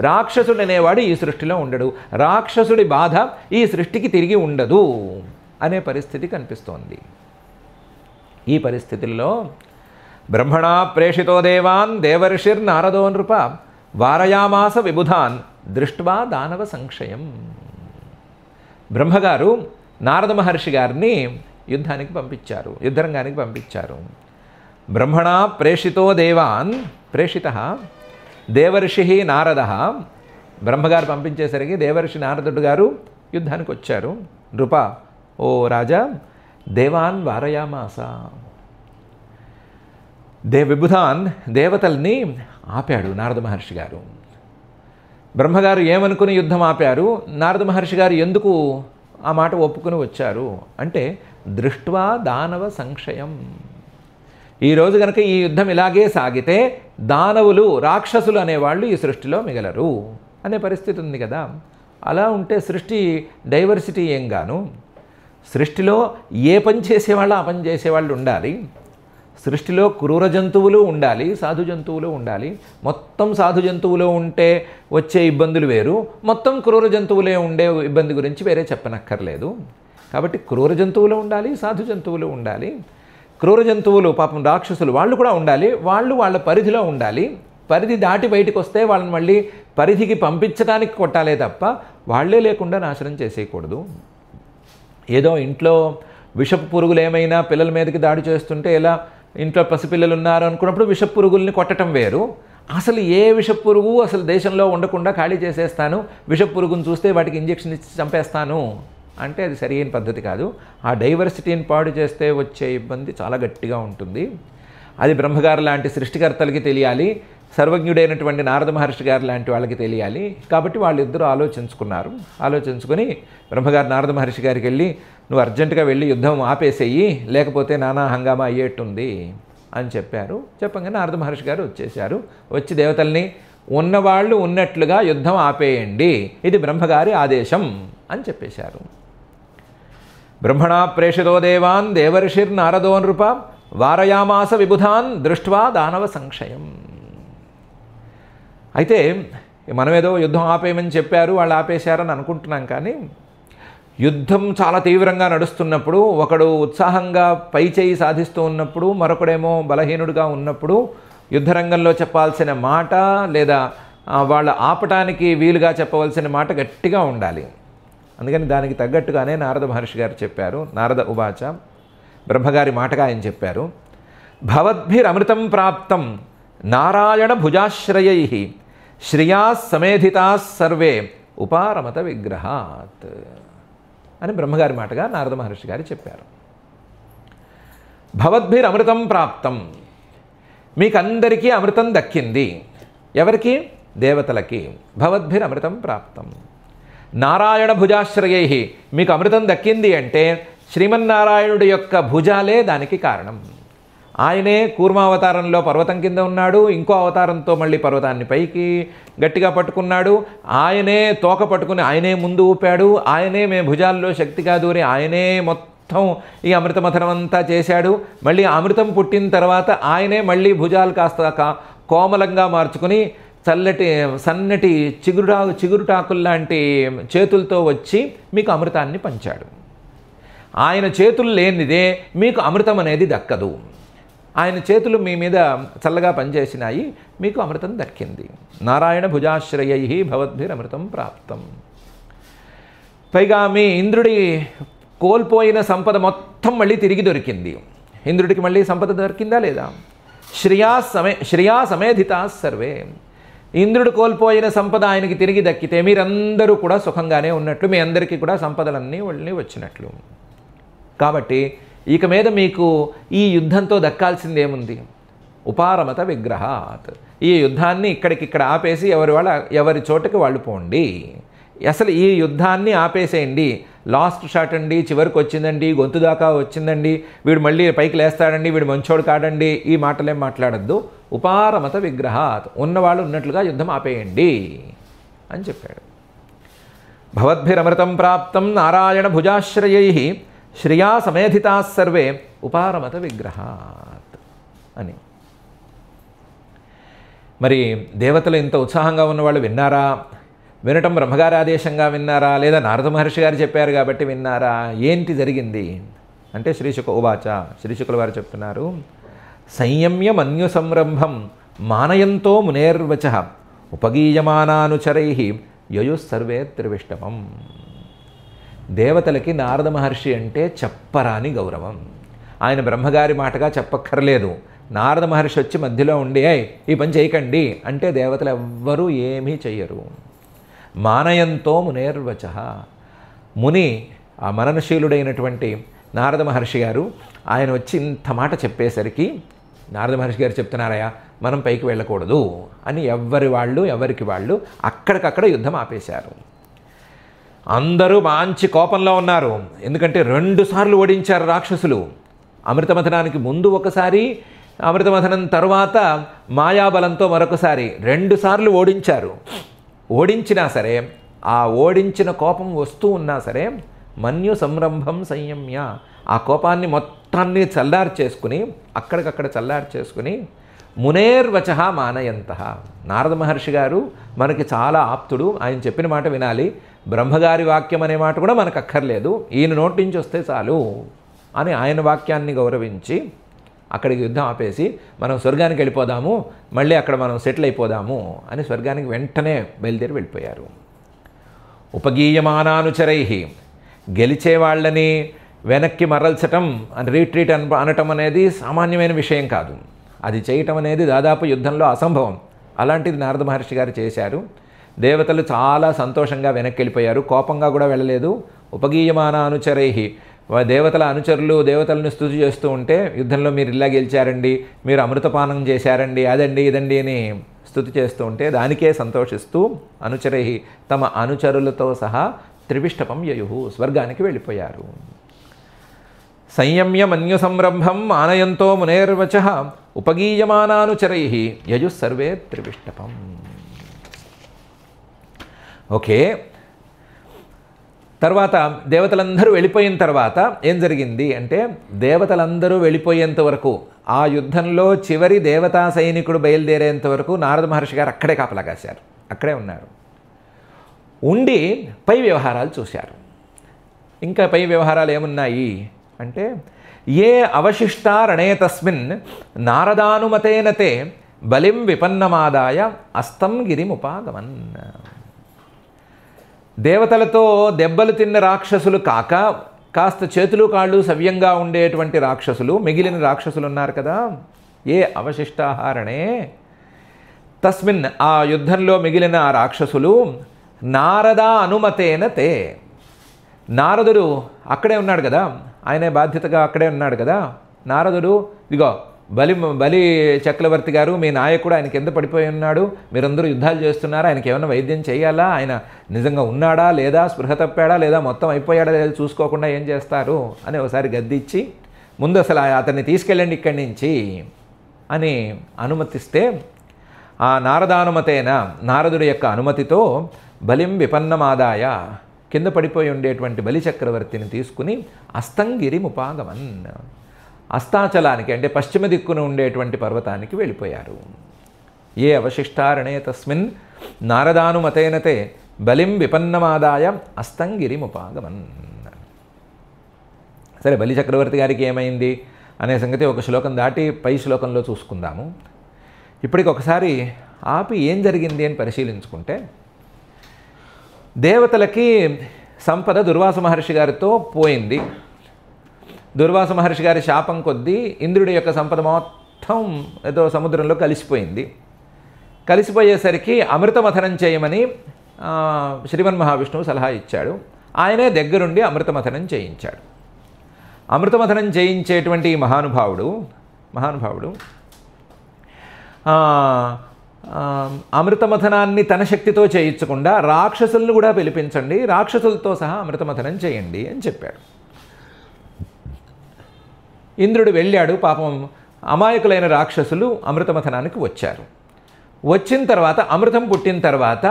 S1: రాక్షసుడు అనేవాడు ఈ సృష్టిలో ఉండడు. రాక్షసుడి బాధ ఈ సృష్టికి తిరిగి ఉండదు అనే పరిస్థితి కనిపిస్తోంది. ఈ పరిస్థితుల్లో బ్రహ్మణా ప్రేషితో దేవాన్ దేవర్షిర్ నారదో నృప వారయామాస విబుధాన్ దృష్ట్వా దానవ సంక్షయం. బ్రహ్మగారు నారద మహర్షి గారిని యుద్ధానికి పంపించారు, యుద్ధరంగానికి పంపించారు. బ్రహ్మణా ప్రేషితో దేవాన్, ప్రేషిత దేవర్షి నారద. బ్రహ్మగారు పంపించేసరికి దేవర్షి నారదుడు గారు యుద్ధానికి వచ్చారు. నృప, ఓ రాజా, దేవాన్ వారయామాస, విబుధాన్ దేవతల్ని ఆపాడు నారద మహర్షి గారు. బ్రహ్మగారు ఏమనుకుని యుద్ధం ఆపారు, నారద మహర్షి గారు ఎందుకు ఆ మాట ఒప్పుకుని వచ్చారు అంటే దృష్ట్వా దానవ సంక్షయం. ఈరోజు కనుక ఈ యుద్ధం ఇలాగే సాగితే దానవులు, రాక్షసులు అనేవాళ్ళు ఈ సృష్టిలో మిగలరు అనే పరిస్థితి ఉంది కదా. అలా ఉంటే సృష్టి డైవర్సిటీ ఏం గాను. సృష్టిలో ఏ పని చేసేవాళ్ళు ఆ పని చేసేవాళ్ళు ఉండాలి. సృష్టిలో క్రూర జంతువులు ఉండాలి, సాధు జంతువులు ఉండాలి. మొత్తం సాధు జంతువులు ఉంటే వచ్చే ఇబ్బందులు వేరు, మొత్తం క్రూర జంతువులే ఉండే ఇబ్బంది గురించి వేరే చెప్పనక్కర్లేదు. కాబట్టి క్రూర జంతువులు ఉండాలి, సాధు జంతువులు ఉండాలి. క్రూర జంతువులు పాపం రాక్షసులు వాళ్ళు కూడా ఉండాలి, వాళ్ళు వాళ్ళ పరిధిలో ఉండాలి. పరిధి దాటి బయటకు వస్తే వాళ్ళని మళ్ళీ పరిధికి పంపించడానికి కొట్టాలే తప్ప వాళ్ళే లేకుండా నాశనం చేసేయకూడదు. ఏదో ఇంట్లో విషపు పురుగులు ఏమైనా పిల్లల మీదకి దాడి చేస్తుంటే ఎలా ఇంట్లో పసిపిల్లలు ఉన్నారు అనుకున్నప్పుడు విషపు పురుగుల్ని కొట్టడం వేరు. అసలు ఏ విషపు పురుగు అసలు దేశంలో ఉండకుండా ఖాళీ చేసేస్తాను, విషపు పురుగును చూస్తే వాటికి ఇంజెక్షన్ ఇచ్చి చంపేస్తాను అంటే అది సరైన పద్ధతి కాదు. ఆ డైవర్సిటీని పాడు చేస్తే వచ్చే ఇబ్బంది చాలా గట్టిగా ఉంటుంది. అది బ్రహ్మగారు లాంటి సృష్టికర్తలకి తెలియాలి, సర్వజ్ఞుడైనటువంటి నారద మహర్షి గారు లాంటి వాళ్ళకి తెలియాలి. కాబట్టి వాళ్ళిద్దరూ ఆలోచించుకున్నారు. ఆలోచించుకొని బ్రహ్మగారు నారద మహర్షి గారికి వెళ్ళి, నువ్వు అర్జెంటుగా వెళ్ళి యుద్ధం ఆపేసేయి, లేకపోతే నానా హంగామా అయ్యేట్టుంది అని చెప్పారు. చెప్పగానే నారద మహర్షి గారు వచ్చేశారు. వచ్చి దేవతల్ని ఉన్నవాళ్ళు ఉన్నట్లుగా యుద్ధం ఆపేయండి, ఇది బ్రహ్మగారి ఆదేశం అని చెప్పేశారు. బ్రహ్మణా ప్రేషితో దేవాన్ దేవర్షిర్ నారదో నృప వారయామాస విబుధాన్ దృష్ట్వా దానవ సంక్షయం. అయితే మనమేదో యుద్ధం ఆపేయమని చెప్పారు, వాళ్ళు ఆపేశారని అనుకుంటున్నాం. కానీ యుద్ధం చాలా తీవ్రంగా నడుస్తున్నప్పుడు, ఒకడు ఉత్సాహంగా పై చేయి సాధిస్తూ ఉన్నప్పుడు, మరొకడేమో బలహీనుడిగా ఉన్నప్పుడు యుద్ధరంగంలో చెప్పాల్సిన మాట లేదా వాళ్ళ ఆపటానికి వీలుగా చెప్పవలసిన మాట గట్టిగా ఉండాలి. అందుకని దానికి తగ్గట్టుగానే నారద మహర్షి గారు చెప్పారు. నారద ఉవాచ, బ్రహ్మగారి మాటగా ఆయన చెప్పారు. భవద్భిరమృతం ప్రాప్తం నారాయణ భుజాశ్రయై శ్రియా సమేధితా సర్వే ఉపారమత విగ్రహాత్ అని బ్రహ్మగారి మాటగా నారద మహర్షి గారు చెప్పారు. భవద్భిరమృతం ప్రాప్తం, మీకందరికీ అమృతం దక్కింది. ఎవరికి? దేవతలకి. భవద్భిరమృతం ప్రాప్తం నారాయణ భుజాశ్రయై, మీకు అమృతం దక్కింది అంటే శ్రీమన్నారాయణుడి యొక్క భుజాలే దానికి కారణం. ఆయనే కూర్మావతారంలో పర్వతం కింద ఉన్నాడు, ఇంకో అవతారంతో మళ్ళీ పర్వతాన్ని పైకి గట్టిగా పట్టుకున్నాడు. ఆయనే తోక పట్టుకుని ఆయనే ముందు ఊపాడు. ఆయనే మే భుజాల్లో శక్తిగా దూరి ఆయనే మొత్తం ఈ అమృతమథనం అంతా చేశాడు. మళ్ళీ అమృతం పుట్టిన తర్వాత ఆయనే మళ్ళీ భుజాలు కాస్త కోమలంగా మార్చుకుని సన్నటి చిగురుటాకుల్లాంటి చేతులతో వచ్చి మీకు అమృతాన్ని పంచాడు. ఆయన చేతులు లేనిదే మీకు అమృతం అనేది దక్కదు. ఆయన చేతులు మీ మీద చల్లగా పనిచేసినాయి, మీకు అమృతం దక్కింది. నారాయణ భుజాశ్రయై భవద్భిరమృతం ప్రాప్తం. పైగా మీ ఇంద్రుడి కోల్పోయిన సంపద మొత్తం మళ్ళీ తిరిగి దొరికింది. ఇంద్రుడికి మళ్ళీ సంపద దొరికిందా లేదా? శ్రియా సమేధితా సర్వే, ఇంద్రుడు కోల్పోయిన సంపద ఆయనకి తిరిగి దక్కితే మీరందరూ కూడా సుఖంగానే ఉన్నట్లు, మీ అందరికీ కూడా సంపదలన్నీ వాళ్ళని వచ్చినట్లు. కాబట్టి ఇక మీద మీకు ఈ యుద్ధంతో దక్కాల్సిందేముంది? ఉపారమత విగ్రహాత్. ఈ యుద్ధాన్ని ఇక్కడికిక్కడ ఆపేసి ఎవరి చోటకి వాళ్ళు పోండి. అసలు ఈ యుద్ధాన్ని ఆపేసేయండి. లాస్ట్ షాట్ అండి, చివరికి వచ్చిందండి, గొంతు దాకా వచ్చిందండి, వీడు మళ్ళీ పైకి లేస్తాడండి, వీడు మంచోడు కాడండి, ఈ మాటలేం మాట్లాడద్దు. ఉపారమత విగ్రహాత్, ఉన్నవాళ్ళు ఉన్నట్లుగా యుద్ధం ఆపేయండి అని చెప్పాడు. భవద్భిరమృతం ప్రాప్తం నారాయణ భుజాశ్రయై శ్రియా సమేధితా సర్వే ఉపారమత విగ్రహాత్ అని. మరి దేవతలు ఇంత ఉత్సాహంగా ఉన్నవాళ్ళు విన్నారా? వినటం బ్రహ్మగారి ఆదేశంగా విన్నారా, లేదా నారద మహర్షి గారు చెప్పారు కాబట్టి విన్నారా? ఏంటి జరిగింది అంటే శ్రీశుక ఉవాచ, శ్రీశుకుల వారు చెప్తున్నారు, సంయమ్య మన్యు సంరంభం మానయంతో మునేర్వచ ఉపగీయమానానుచరై యయుస్సర్వే త్రివిష్టమం. దేవతలకి నారద మహర్షి అంటే చెప్పరాని గౌరవం. ఆయన బ్రహ్మగారి మాటగా చెప్పక్కర్లేదు. నారద మహర్షి వచ్చి మధ్యలో ఉండి ఈ పని చేయకండి అంటే దేవతలు ఎవ్వరూ ఏమీ చెయ్యరు. మానయంతో మునేర్వచ, ముని ఆ మననశీలుడైనటువంటి నారద మహర్షి గారు ఆయన వచ్చి ఇంత మాట చెప్పేసరికి నారద మహర్షి గారు చెప్తున్నారయ్యా మనం పైకి వెళ్ళకూడదు అని ఎవరికి వాళ్ళు అక్కడికక్కడ యుద్ధం ఆపేశారు. అందరూ మంచి కోపంలో ఉన్నారు. ఎందుకంటే 2 సార్లు ఓడించారు రాక్షసులు. అమృతమథనానికి ముందు ఒకసారి, అమృతమథనం తరువాత మాయాబలంతో మరొకసారి 2 సార్లు ఓడించారు. ఓడించినా సరే ఆ ఓడించిన కోపం వస్తూ ఉన్నా సరే మన్యు సంరంభం సంయమ్య, ఆ కోపాన్ని మొత్తాన్ని చల్లార్చేసుకుని అక్కడికక్కడ చల్లార్చేసుకుని మునేర్వచ మానయంత. నారద మహర్షి గారు మనకి చాలా ఆప్తుడు, ఆయన చెప్పిన మాట వినాలి, బ్రహ్మగారి వాక్యం అనే మాట కూడా మనకు అక్కర్లేదు, ఈయన నోటి నుంచి వస్తే చాలు అని ఆయన వాక్యాన్ని గౌరవించి అక్కడికి యుద్ధం ఆపేసి మనం స్వర్గానికి వెళ్ళిపోదాము, మళ్ళీ అక్కడ మనం సెటిల్ అయిపోదాము అని స్వర్గానికి వెంటనే బయలుదేరి వెళ్ళిపోయారు. ఉపగీయమానానుచరై, గెలిచే వాళ్ళని వెనక్కి మరల్చటం అని రీట్రీట్ అనటం అనేది సామాన్యమైన విషయం కాదు. అది చేయటం అనేది దాదాపు యుద్ధంలో అసంభవం. అలాంటిది నారద మహర్షి గారు చేశారు. దేవతలు చాలా సంతోషంగా వెనక్కి వెళ్ళిపోయారు, కోపంగా కూడా వెళ్ళలేదు. ఉపగీయమానానుచరై, దేవతల అనుచరులు దేవతలను స్తుతి చేస్తూ ఉంటే యుద్ధంలో మీరు ఇలా గెలిచారండి, మీరు అమృతపానం చేశారండి, అదండి ఇదండి అని స్తుతి చేస్తూ ఉంటే దానికే సంతోషిస్తూ అనుచరై తమ అనుచరులతో సహా త్రివిష్టపం యయుః, స్వర్గానికి వెళ్ళిపోయారు. సంయమ్య మన్యు సంరంభం ఆనయంతో మునేర్వచ ఉపగీయమానానుచరై యయుస్సర్వే త్రివిష్టపం. ఓకే, తర్వాత దేవతలందరూ వెళ్ళిపోయిన తర్వాత ఏం జరిగింది అంటే, దేవతలందరూ వెళ్ళిపోయేంత వరకు ఆ యుద్ధంలో చివరి దేవతా సైనికుడు బయలుదేరేంత వరకు నారద మహర్షి గారు అక్కడే కాపలా కాశారు, అక్కడే ఉన్నారు. ఉండి పై వ్యవహారాలు చూశారు. ఇంకా పై వ్యవహారాలు ఏమున్నాయి అంటే, ఏ అవశిష్టారణే తస్మిన్ నారదానుమతేనతే బలిం విపన్నమాదాయ అస్తం గిరిముపాగమన్. దేవతలతో దెబ్బలు తిన్న రాక్షసులు కాక కాస్త చేతులు కాళ్ళు సవ్యంగా ఉండేటువంటి రాక్షసులు, మిగిలిన రాక్షసులు ఉన్నారు కదా, ఏ అవశిష్టాహారణే తస్మిన్, ఆ యుద్ధంలో మిగిలిన ఆ రాక్షసులు నారద అనుమతేన తే, నారదుడు అక్కడే ఉన్నాడు కదా, ఆయనే బాధ్యతగా అక్కడే ఉన్నాడు కదా, నారదుడు ఇదిగో బలి చక్రవర్తి గారు మీ నాయకుడు ఆయన కింద పడిపోయి ఉన్నాడు, మీరందరూ యుద్ధాలు చేస్తున్నారు, ఆయనకి ఏమైనా వైద్యం చేయాలా, ఆయన నిజంగా ఉన్నాడా లేదా, స్పృహ తప్పాడా లేదా, మొత్తం అయిపోయాడా లేదా చూసుకోకుండా ఏం చేస్తారు అని ఒకసారి గద్దిచ్చి ముందు అసలు అతన్ని తీసుకెళ్ళండి ఇక్కడి నుంచి అని అనుమతిస్తే, ఆ నారదానుమతేన, నారదుడి యొక్క అనుమతితో బలిం విపన్నమాదాయ, కింద పడిపోయి ఉండేటువంటి బలి చక్రవర్తిని తీసుకుని అస్తంగిరిముపాగమన్, అస్తాచలానికి అంటే పశ్చిమ దిక్కున ఉండేటువంటి పర్వతానికి వెళ్ళిపోయారు. ఏ అవశిష్టారణే తస్మిన్ నారదానుమతేనతే బలిం విపన్నమాదాయ అస్తంగిరిముపాగమన్. సరే, బలి చక్రవర్తి గారికి ఏమైంది అనే సంగతి ఒక శ్లోకం దాటి పై శ్లోకంలో చూసుకుందాము. ఇప్పటికి ఒకసారి ఆపి ఏం జరిగింది అని పరిశీలించుకుంటే, దేవతలకి సంపద దుర్వాస మహర్షి గారితో పోయింది. దుర్వాస మహర్షి గారి శాపం కొద్దీ ఇంద్రుడి యొక్క సంపద మొత్తం ఏదో సముద్రంలో కలిసిపోయింది. కలిసిపోయేసరికి అమృతమథనం చేయమని శ్రీమన్మహావిష్ణువు సలహా ఇచ్చాడు. ఆయనే దగ్గరుండి అమృతమథనం చేయించాడు. అమృతమథనం చేయించేటువంటి ఈ మహానుభావుడు అమృతమథనాన్ని తన శక్తితో చేయించకుండా రాక్షసులను కూడా పిలిపించండి, రాక్షసులతో సహా అమృతమథనం చేయండి అని చెప్పాడు. ఇంద్రుడు వెళ్ళాడు. పాపం అమాయకులైన రాక్షసులు అమృతమథనానికి వచ్చారు. వచ్చిన తర్వాత అమృతం పుట్టిన తర్వాత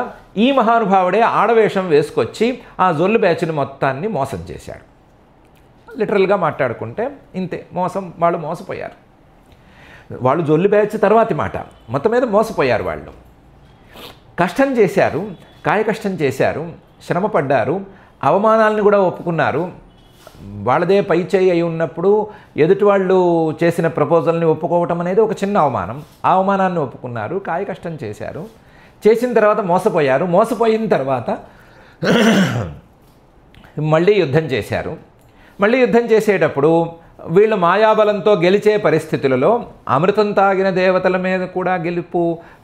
S1: ఈ మహానుభావుడే ఆడవేషం వేసుకొచ్చి ఆ జొల్లు బ్యాచ్ని మొత్తాన్ని మోసం చేశాడు. లిటరల్గా మాట్లాడుకుంటే ఇంతే, వాళ్ళు మోసపోయారు. వాళ్ళు జొల్లు బ్యాచ్ తర్వాతి మాట, మొత్తం మీద మోసపోయారు. వాళ్ళు కష్టం చేశారు, కాయ కష్టం చేశారు, శ్రమ పడ్డారు, అవమానాలను కూడా ఒప్పుకున్నారు. వాళ్ళదే పై చేయి అయి ఉన్నప్పుడు ఎదుటి వాళ్ళు చేసిన ప్రపోజల్ని ఒప్పుకోవటం అనేది ఒక చిన్న అవమానం. ఆ అవమానాన్ని ఒప్పుకున్నారు, కాయ కష్టం చేశారు. చేసిన తర్వాత మోసపోయారు. మోసపోయిన తర్వాత మళ్ళీ యుద్ధం చేశారు. మళ్ళీ యుద్ధం చేసేటప్పుడు వీళ్ళు మాయాబలంతో గెలిచే పరిస్థితులలో, అమృతం తాగిన దేవతల మీద కూడా గెలుపు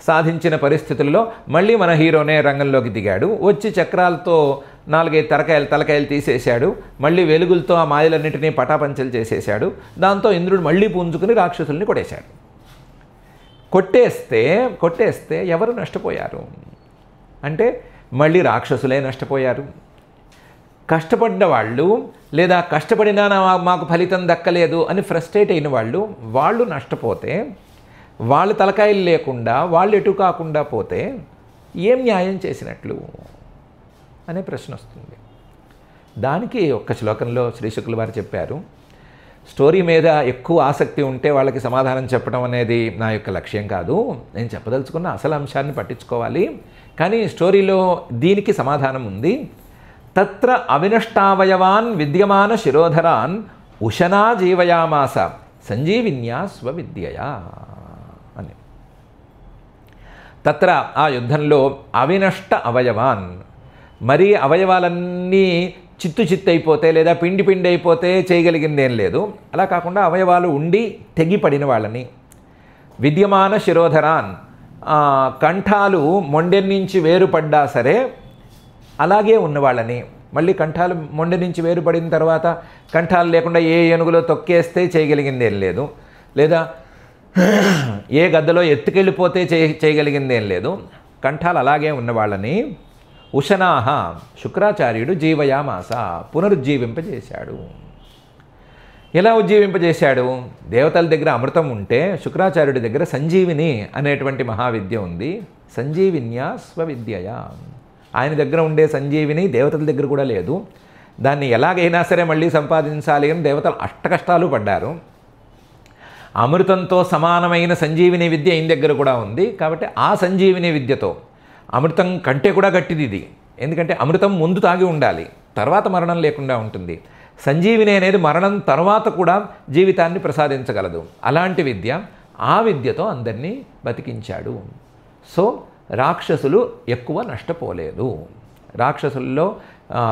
S1: సాధించిన పరిస్థితుల్లో మళ్ళీ మన హీరోనే రంగంలోకి దిగాడు. వచ్చి చక్రాలతో 4-5 తలకాయలు తీసేశాడు. మళ్ళీ వెలుగులతో ఆ మాయలన్నింటినీ పటాపంచలు చేసేశాడు. దాంతో ఇంద్రుడు మళ్ళీ పుంజుకుని రాక్షసుల్ని కొట్టేశాడు. కొట్టేస్తే ఎవరు నష్టపోయారు అంటే మళ్ళీ రాక్షసులే నష్టపోయారు. కష్టపడ్డ వాళ్ళు, లేదా కష్టపడినా మాకు ఫలితం దక్కలేదు అని ఫ్రస్ట్రేట్ అయిన వాళ్ళు నష్టపోతే, వాళ్ళు తలకాయలు లేకుండా వాళ్ళు ఎటు కాకుండా పోతే ఏం న్యాయం చేసినట్లు అనే ప్రశ్న వస్తుంది. దానికి ఒక్క శ్లోకంలో శ్రీ శుక్ల వారు చెప్పారు. స్టోరీ మీద ఎక్కువ ఆసక్తి ఉంటే వాళ్ళకి సమాధానం చెప్పడం అనేది నా యొక్క లక్ష్యం కాదు. నేను చెప్పదలుచుకున్న అసలు అంశాన్ని పట్టించుకోవాలి. కానీ స్టోరీలో దీనికి సమాధానం ఉంది. తత్ర అవినష్టావయవాన్ విద్యమాన శిరోధరాన్ ఉశనా జీవయామాస సంజీవిన్యా స్వవిద్యయా అని. తత్ర ఆ యుద్ధంలో అవినష్ట అవయవాన్, మరీ అవయవాలన్నీ చిత్తైపోతే లేదా పిండి అయిపోతే చేయగలిగిందేం లేదు. అలా కాకుండా అవయవాలు ఉండి తెగిపడిన వాళ్ళని, విద్యమాన శిరోధరాన్, కంఠాలు మొండెం నుంచి వేరుపడ్డా సరే అలాగే ఉన్నవాళ్ళని, మళ్ళీ కంఠాలు మొండె నుంచి వేరుపడిన తర్వాత కంఠాలు లేకుండా ఏ ఏనుగులో తొక్కేస్తే చేయగలిగిందేం లేదు, లేదా ఏ గద్దలో ఎత్తుకెళ్ళిపోతే చేయగలిగిందేం లేదు. కంఠాలు అలాగే ఉన్నవాళ్ళని ఉశనాహ శుక్రాచార్యుడు జీవయామాస పునరుజ్జీవింపజేశాడు. ఎలా ఉజ్జీవింపజేశాడు? దేవతల దగ్గర అమృతం ఉంటే శుక్రాచార్యుడి దగ్గర సంజీవిని అనేటువంటి మహావిద్య ఉంది. సంజీవిన్యా స్వవిద్యయా, ఆయన దగ్గర ఉండే సంజీవిని దేవతల దగ్గర కూడా లేదు. దాన్ని ఎలాగైనా సరే మళ్ళీ సంపాదించాలి అని దేవతలు అష్టకష్టాలు పడ్డారు. అమృతంతో సమానమైన సంజీవిని విద్య ఈయన దగ్గర కూడా ఉంది. కాబట్టి ఆ సంజీవిని విద్యతో, అమృతం కంటే కూడా గట్టిది ఇది, ఎందుకంటే అమృతం ముందు తాగి ఉండాలి, తర్వాత మరణం లేకుండా ఉంటుంది. సంజీవిని అనేది మరణం తర్వాత కూడా జీవితాన్ని ప్రసాదించగలదు. అలాంటి విద్య, ఆ విద్యతో అందరినీ బతికించాడు. సో రాక్షసులు ఎక్కువ నష్టపోలేదు. రాక్షసుల్లో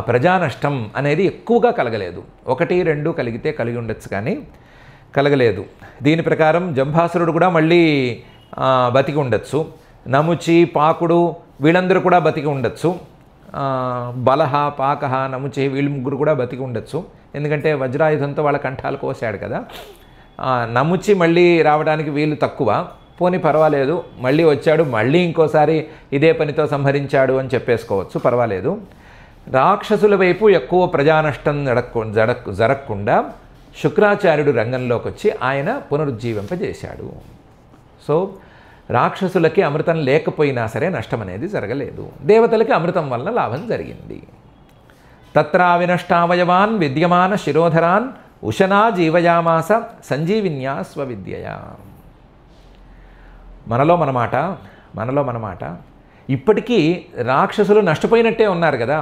S1: ప్రజా నష్టం అనేది ఎక్కువగా కలగలేదు. 1-2 కలిగితే కలిగి ఉండొచ్చు, కానీ కలగలేదు. దీని ప్రకారం జంభాసురుడు కూడా మళ్ళీ బతికి ఉండొచ్చు. నముచి, పాకుడు వీళ్ళందరూ కూడా బతికి ఉండొచ్చు. బలహ, పాకహ, నముచి వీళ్ళు ముగ్గురు కూడా బతికి ఉండొచ్చు. ఎందుకంటే వజ్రాయుధంతో వాళ్ళ కంఠాలు కోసాడు కదా. నముచి మళ్ళీ రావడానికి వీళ్ళు తక్కువ, పోనీ పర్వాలేదు, మళ్ళీ వచ్చాడు, మళ్ళీ ఇంకోసారి ఇదే పనితో సంహరించాడు అని చెప్పేసుకోవచ్చు, పర్వాలేదు. రాక్షసుల వైపు ఎక్కువ ప్రజానష్టం జరగకుండా శుక్రాచార్యుడు రంగంలోకి వచ్చి ఆయన పునరుజ్జీవింపజేశాడు. సో రాక్షసులకి అమృతం లేకపోయినా సరే నష్టం అనేది జరగలేదు. దేవతలకి అమృతం వలన లాభం జరిగింది. తత్రావినష్టావయవాన్ విద్యమాన శిరోధరాన్ ఉశనా జీవయామాస సంజీవిన్యా స్వవిద్యయా. మనలో మన మాట ఇప్పటికీ రాక్షసులు నష్టపోయినట్టే ఉన్నారు కదా.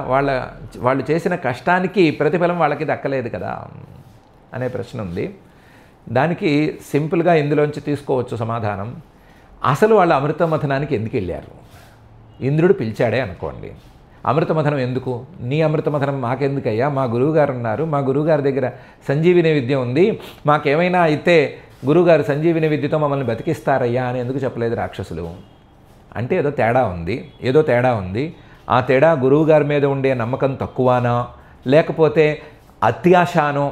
S1: వాళ్ళు చేసిన కష్టానికి ప్రతిఫలం వాళ్ళకి దక్కలేదు కదా అనే ప్రశ్న ఉంది. దానికి సింపుల్గా ఇందులోంచి తీసుకోవచ్చు సమాధానం. అసలు వాళ్ళు అమృతమథనానికి ఎందుకు వెళ్ళారు? ఇంద్రుడు పిలిచాడే అనుకోండి. అమృతమథనం ఎందుకు? నీ అమృతమథనం మాకెందుకయ్యా, మా గురువుగారు ఉన్నారు, మా గురువుగారి దగ్గర సంజీవిని విద్య ఉంది, మాకేమైనా అయితే గురువుగారు సంజీవిని విద్యతో మమ్మల్ని బతికిస్తారయ్యా అని ఎందుకు చెప్పలేదు రాక్షసులు? అంటే ఏదో తేడా ఉంది. ఆ తేడా గురువుగారి మీద ఉండే నమ్మకం తక్కువనా, లేకపోతే అత్యాశానో,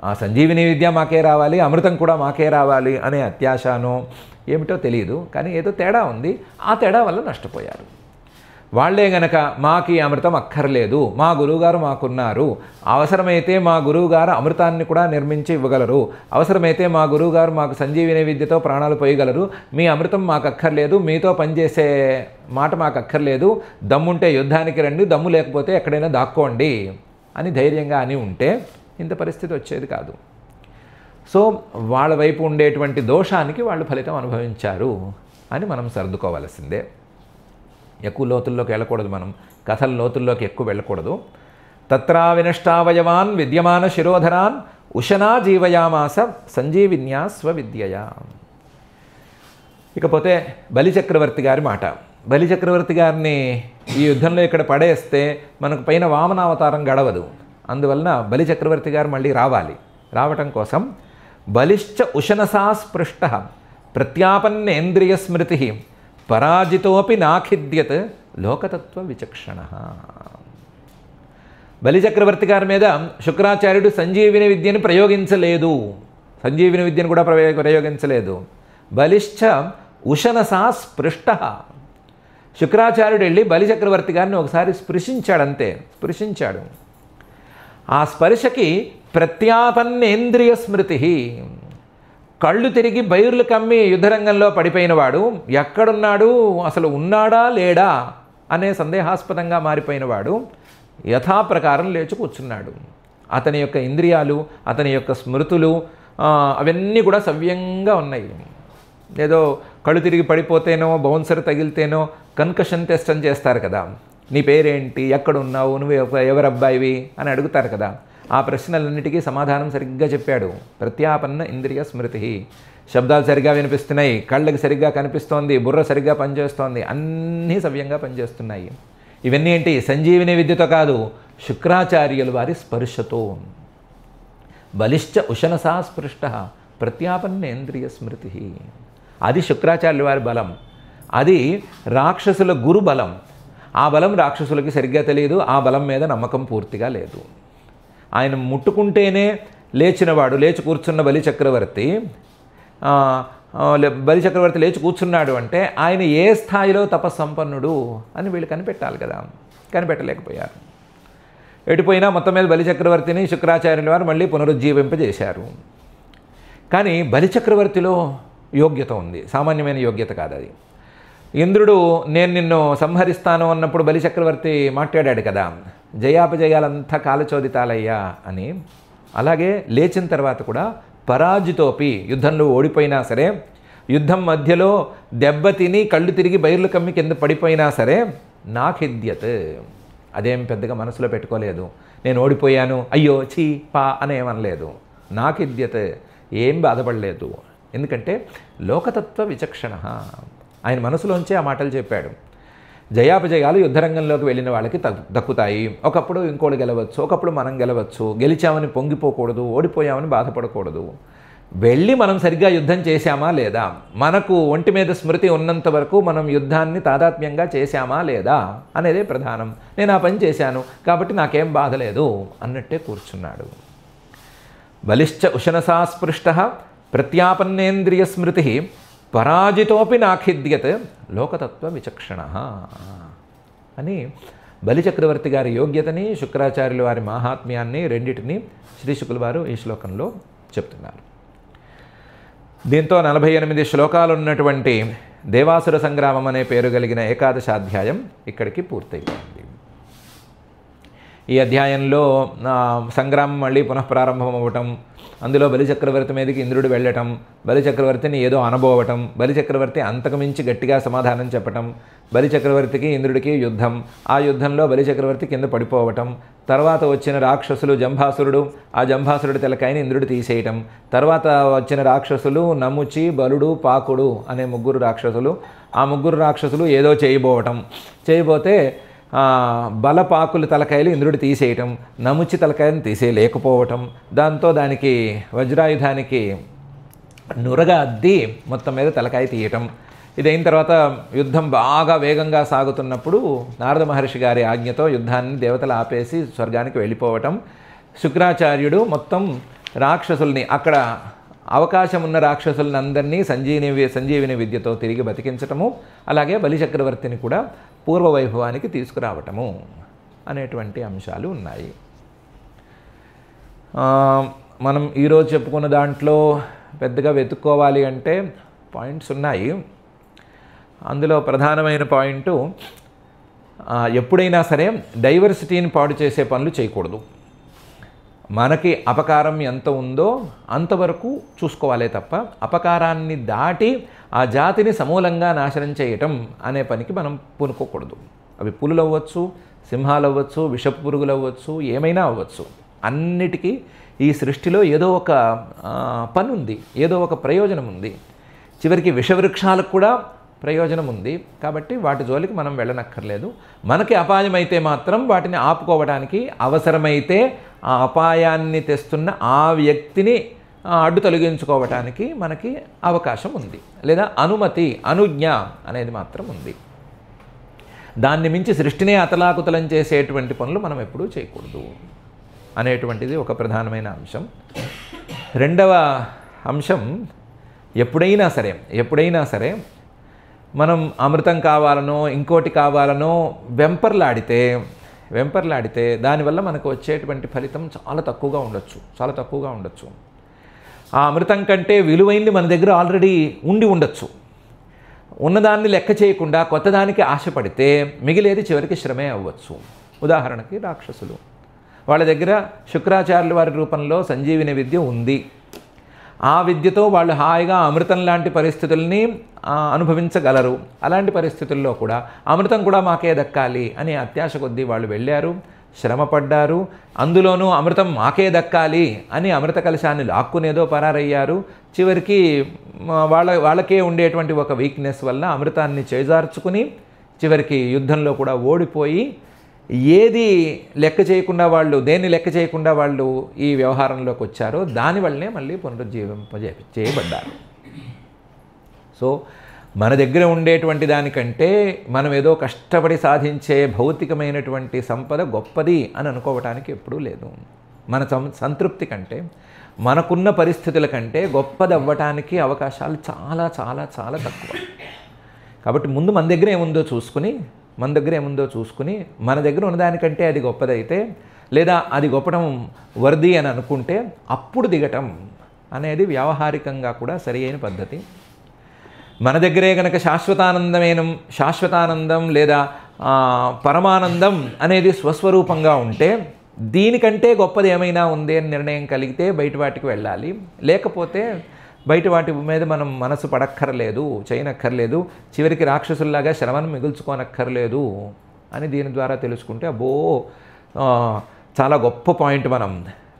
S1: ఆ సంజీవిని విద్య మాకే రావాలి, అమృతం కూడా మాకే రావాలి అనే అత్యాశానో ఏమిటో తెలియదు. కానీ ఏదో తేడా ఉంది. ఆ తేడా వల్ల నష్టపోయారు. వాళ్లే గనక మాకు ఈ అమృతం అక్కర్లేదు, మా గురువుగారు మాకున్నారు, అవసరమైతే మా గురువుగారు అమృతాన్ని కూడా నిర్మించి ఇవ్వగలరు, అవసరమైతే మా గురువుగారు మాకు సంజీవిని విద్యతో ప్రాణాలు పోయగలరు, మీ అమృతం మాకు అక్కర్లేదు, మీతో పనిచేసే మాట మాకు అక్కర్లేదు, దమ్ముంటే యుద్ధానికి రండి, దమ్ము లేకపోతే ఎక్కడైనా దాక్కోండి అని ధైర్యంగా అని ఉంటే ఇంత పరిస్థితి వచ్చేది కాదు. సో వాళ్ళ వైపు ఉండేటువంటి దోషానికి వాళ్ళు ఫలితం అనుభవించారు అని మనం సర్దుకోవాల్సిందే. ఎక్కువ లోతుల్లోకి వెళ్ళకూడదు, మనం కథల లోతుల్లోకి ఎక్కువ వెళ్ళకూడదు. తత్రా వినష్టావయవాన్ విద్యమాన శిరోధరాన్ ఉషనా జీవయామాస సంజీవిన్యా స్వవిద్యయా. ఇకపోతే బలిచక్రవర్తి గారి మాట. బలిచక్రవర్తి గారిని ఈ యుద్ధంలో ఇక్కడ పడేస్తే మనకు పైన వామనావతారం గడవదు. అందువలన బలిచక్రవర్తి గారు మళ్ళీ రావటం కోసం బలిశ్చ ఉషనసా స్పృష్ట ప్రత్యాపన్నేంద్రియ స్మృతి పరాజితోపి నాఖిద్యత్ లోకతత్వ విచక్షణ. బలిచక్రవర్తి గారి మీద శుక్రాచార్యుడు సంజీవిని విద్యను ప్రయోగించలేదు, సంజీవిని విద్యను కూడా ప్రయోగించలేదు. బలిశ్చ ఉషనసా స్పృష్ట. శుక్రాచార్యుడు వెళ్ళి బలిచక్రవర్తి గారిని ఒకసారి స్పృశించాడు. ఆ స్పర్శకి ప్రత్యాపన్నేంద్రియ స్మృతి, కళ్ళు తిరిగి బైర్లు కమ్మి యుద్ధరంగంలో పడిపోయినవాడు, ఎక్కడున్నాడు, అసలు ఉన్నాడా లేడా అనే సందేహాస్పదంగా మారిపోయినవాడు యథాప్రకారం లేచి కూర్చున్నాడు. అతని యొక్క ఇంద్రియాలు, అతని యొక్క స్మృతులు అవన్నీ కూడా సవ్యంగా ఉన్నాయి. ఏదో కళ్ళు తిరిగి పడిపోతేనో, బౌన్సర్ తగిలితేనో కన్కషన్ టెస్ట్ అని చేస్తారు కదా, నీ పేరేంటి, ఎక్కడున్నావు, నువ్వు ఎవరబ్బాయివి అని అడుగుతారు కదా, ఆ ప్రశ్నలన్నిటికీ సమాధానం సరిగ్గా చెప్పాడు. ప్రత్యాపన్న ఇంద్రియ స్మృతి. శబ్దాలు సరిగ్గా వినిపిస్తున్నాయి, కళ్ళకి సరిగ్గా కనిపిస్తోంది, బుర్ర సరిగ్గా పనిచేస్తోంది, అన్నీ సవ్యంగా పనిచేస్తున్నాయి. ఇవన్నీ ఏంటి, సంజీవిని విద్యతో కాదు, శుక్రాచార్యుల వారి స్పర్శతో. బలిశ్చ ఉషనసా స్పృష్ట ప్రత్యాపన్నేంద్రియ స్మృతి. అది శుక్రాచార్యుల వారి బలం, అది రాక్షసుల గురు బలం. ఆ బలం రాక్షసులకి సరిగ్గా తెలియదు, ఆ బలం మీద నమ్మకం పూర్తిగా లేదు. ఆయన ముట్టుకుంటేనే లేచినవాడు, లేచి కూర్చున్న బలిచక్రవర్తి లేచి కూర్చున్నాడు అంటే ఆయన ఏ స్థాయిలో తపస్సంపన్నుడు అని వీళ్ళు కనిపెట్టాలి కదా, కనిపెట్టలేకపోయారు. ఎటుపోయినా మొత్తం మీద బలిచక్రవర్తిని శుక్రాచార్యుల వారు మళ్ళీ పునరుజ్జీవింపజేశారు. కానీ బలిచక్రవర్తిలో యోగ్యత ఉంది, సామాన్యమైన యోగ్యత కాదు అది. ఇంద్రుడు నేను నిన్ను సంహరిస్తాను అన్నప్పుడు బలిచక్రవర్తి మాట్లాడాడు కదా, జయాపజయాలంతా కాలచోదితాలయ్యా అని. అలాగే లేచిన తర్వాత కూడా పరాజితోపి, యుద్ధంలో ఓడిపోయినా సరే, యుద్ధం మధ్యలో దెబ్బతిని కళ్ళు తిరిగి బైర్లు కమ్మి కింద పడిపోయినా సరే, నాఖిద్యత్, అదేం పెద్దగా మనసులో పెట్టుకోలేదు. నేను ఓడిపోయాను, అయ్యో చీ పా అనేమనలేదు. నాఖిద్యత్, ఏం బాధపడలేదు. ఎందుకంటే లోకతత్వ విచక్షణ. ఆయన మనసులోంచే ఆ మాటలు చెప్పాడు. జయాపజయాలు యుద్ధరంగంలోకి వెళ్ళిన వాళ్ళకి దక్కుతాయి. ఒకప్పుడు ఇంకోటి గెలవచ్చు, ఒకప్పుడు మనం గెలవచ్చు. గెలిచామని పొంగిపోకూడదు, ఓడిపోయామని బాధపడకూడదు. వెళ్ళి మనం సరిగ్గా యుద్ధం చేశామా లేదా, మనకు ఒంటి మీద స్మృతి ఉన్నంత వరకు మనం యుద్ధాన్ని తాదాత్మ్యంగా చేశామా లేదా అనేదే ప్రధానం. నేను ఆ పని చేశాను కాబట్టి నాకేం బాధ లేదు అన్నట్టే కూర్చున్నాడు. బలిశ్చ ఉషనసా స్పృష్ట ప్రత్యాపన్నేంద్రియ స్మృతి పరాజితోపి నాఖిద్యత్ లోకతత్వ విచక్షణ అని బలిచక్రవర్తి గారి యోగ్యతని, శుక్రాచార్యుల వారి మాహాత్మ్యాన్ని రెండింటినీ శ్రీ శుకుల వారు ఈ శ్లోకంలో చెప్తున్నారు. దీంతో 48 శ్లోకాలు ఉన్నటువంటి దేవాసుర సంగ్రామం అనే పేరు కలిగిన ఏకాదశాధ్యాయం ఇక్కడికి పూర్తయిపోయింది. ఈ అధ్యాయంలో సంగ్రామం మళ్ళీ పునఃప్రారంభం అవ్వటం, అందులో బలిచక్రవర్తి మీదకి ఇంద్రుడు వెళ్ళటం, బలిచక్రవర్తిని ఏదో అనబోవటం, బలిచక్రవర్తి అంతకుమించి గట్టిగా సమాధానం చెప్పటం, బలిచక్రవర్తికి ఇంద్రుడికి యుద్ధం, ఆ యుద్ధంలో బలిచక్రవర్తి కింద పడిపోవటం, తర్వాత వచ్చిన రాక్షసులు జంభాసురుడు, ఆ జంభాసురుడి తలకాయని ఇంద్రుడు తీసేయటం, తర్వాత వచ్చిన రాక్షసులు నముచి, బలుడు, పాకుడు అనే 3 రాక్షసులు, ఆ 3 రాక్షసులు ఏదో చేయబోతే బలపాకుల తలకాయలు ఇంద్రుడు తీసేయటం, నముచి తలకాయలను తీసేయలేకపోవటం, దాంతో దానికి వజ్రాయుధానికి నురగా అద్ది మొత్తం మీద తలకాయ తీయటం, ఇది అయిన తర్వాత యుద్ధం బాగా వేగంగా సాగుతున్నప్పుడు నారద మహర్షి గారి ఆజ్ఞతో యుద్ధాన్ని దేవతలు ఆపేసి స్వర్గానికి వెళ్ళిపోవటం, శుక్రాచార్యుడు మొత్తం రాక్షసుల్ని, అక్కడ అవకాశం ఉన్న రాక్షసులను అందరినీ సంజీవిని విద్యతో తిరిగి బతికించటము, అలాగే బలిచక్రవర్తిని కూడా పూర్వ వైభవానికి తీసుకురావటము అనేటువంటి అంశాలు ఉన్నాయి. మనం ఈరోజు చెప్పుకున్న దాంట్లో పెద్దగా వెతుక్కోవాలి అంటే పాయింట్స్ ఉన్నాయి. అందులో ప్రధానమైన పాయింట్, ఎప్పుడైనా సరే డైవర్సిటీని పాడు చేసే పనులు చేయకూడదు. మనకి అపకారం ఎంత ఉందో అంతవరకు చూసుకోవాలే తప్ప అపకారాన్ని దాటి ఆ జాతిని సమూలంగా నాశనం చేయటం అనే పనికి మనం పూనుకోకూడదు. అవి పులులు అవ్వచ్చు, సింహాలు అవ్వచ్చు, విషపు పురుగులు అవ్వచ్చు, ఏమైనా అవ్వచ్చు. అన్నిటికీ ఈ సృష్టిలో ఏదో ఒక పని ఉంది, ఏదో ఒక ప్రయోజనం ఉంది. చివరికి విషవృక్షాలకు కూడా ప్రయోజనం ఉంది. కాబట్టి వాటి జోలికి మనం వెళ్ళనక్కర్లేదు. మనకి అపాయం అయితే మాత్రం వాటిని ఆపుకోవడానికి, అవసరమైతే ఆ అపాయాన్ని తెస్తున్న ఆ వ్యక్తిని అడ్డు తొలగించుకోవటానికి మనకి అవకాశం ఉంది, లేదా అనుజ్ఞ అనేది మాత్రం ఉంది. దాన్ని మించి సృష్టినే అతలాకుతలం చేసేటువంటి పనులు మనం ఎప్పుడూ చేయకూడదు అనేటువంటిది ఒక ప్రధానమైన అంశం. రెండవ అంశం, ఎప్పుడైనా సరే మనం అమృతం కావాలనో ఇంకోటి కావాలనో వెంపర్లాడితే దానివల్ల మనకు వచ్చేటువంటి ఫలితం చాలా తక్కువగా ఉండొచ్చు. ఆ అమృతం కంటే విలువైంది మన దగ్గర ఆల్రెడీ ఉండొచ్చు. ఉన్నదాన్ని లెక్క చేయకుండా కొత్తదానికి ఆశపడితే మిగిలేది చివరికి శ్రమే అవ్వచ్చు. ఉదాహరణకి రాక్షసులు, వాళ్ళ దగ్గర శుక్రాచార్యుల వారి రూపంలో సంజీవిని విద్య ఉంది. ఆ విద్యతో వాళ్ళు హాయిగా అమృతం లాంటి పరిస్థితుల్ని అనుభవించగలరు. అలాంటి పరిస్థితుల్లో కూడా అమృతం కూడా మాకే దక్కాలి అని అత్యాశ కొద్దీ వాళ్ళు వెళ్ళారు, శ్రమపడ్డారు. అందులోనూ అమృతం మాకే దక్కాలి అని అమృత కలశాన్ని లాక్కునేదో పరారయ్యారు. చివరికి వాళ్ళకే ఉండేటువంటి ఒక వీక్నెస్ వల్ల అమృతాన్ని చేజార్చుకుని చివరికి యుద్ధంలో కూడా ఓడిపోయి, దేన్ని లెక్క చేయకుండా వాళ్ళు ఈ వ్యవహారంలోకి వచ్చారో దానివల్లనే మళ్ళీ పునరుజ్జీవింపజేయబడ్డారు. సో మన దగ్గర ఉండేటువంటి దానికంటే మనం ఏదో కష్టపడి సాధించే భౌతికమైనటువంటి సంపద గొప్పది అని అనుకోవటానికి ఎప్పుడూ లేదు. మన సంతృప్తి కంటే, మనకున్న పరిస్థితుల కంటే గొప్పది అవ్వటానికి అవకాశాలు చాలా చాలా చాలా తక్కువ. కాబట్టి ముందు మన దగ్గర ఏముందో చూసుకుని మన దగ్గర ఉన్నదానికంటే అది గొప్పదైతే, లేదా అది గొప్పడం వర్ది అని అనుకుంటే అప్పుడు దిగటం అనేది వ్యావహారికంగా కూడా సరి అయిన పద్ధతి. మన దగ్గరే కనుక శాశ్వతానందం లేదా పరమానందం అనేది స్వస్వరూపంగా ఉంటే, దీనికంటే గొప్పది ఏమైనా ఉంది అని నిర్ణయం కలిగితే బయట వాటికి వెళ్ళాలి. లేకపోతే బయట వాటి మీద మనం మనసు పడక్కర్లేదు, చేయనక్కర్లేదు, చివరికి రాక్షసుల్లాగా శ్రమను మిగుల్చుకోనక్కర్లేదు అని దీని ద్వారా తెలుసుకుంటే చాలా గొప్ప పాయింట్ మనం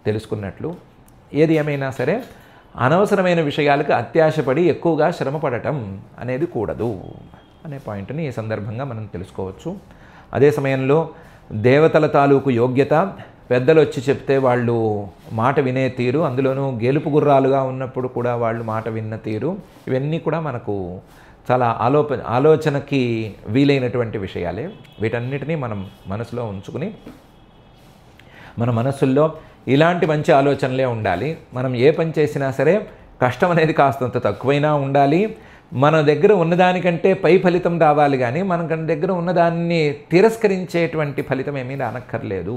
S1: తెలుసుకున్నట్లు. ఏది ఏమైనా సరే అనవసరమైన విషయాలకు అత్యాశపడి ఎక్కువగా శ్రమపడటం అనేది కూడదు అనే పాయింట్ని ఈ సందర్భంగా మనం తెలుసుకోవచ్చు. అదే సమయంలో దేవతల తాలూకు యోగ్యత, పెద్దలు వచ్చి చెప్తే వాళ్ళు మాట వినే తీరు, అందులోనూ గెలుపు గుర్రాలుగా ఉన్నప్పుడు కూడా వాళ్ళు మాట విన్న తీరు, ఇవన్నీ కూడా మనకు చాలా ఆలోచనకి వీలైనటువంటి విషయాలే. వీటన్నిటినీ మనం మనసులో ఉంచుకుని మన మనసుల్లో ఇలాంటి మంచి ఆలోచనలే ఉండాలి. మనం ఏ పని చేసినా సరే కష్టం అనేది కాస్తంత తక్కువైనా ఉండాలి. మన దగ్గర ఉన్నదానికంటే పై ఫలితం రావాలి, కానీ మన దగ్గర ఉన్నదాన్ని తిరస్కరించేటువంటి ఫలితం ఏమీ రానక్కర్లేదు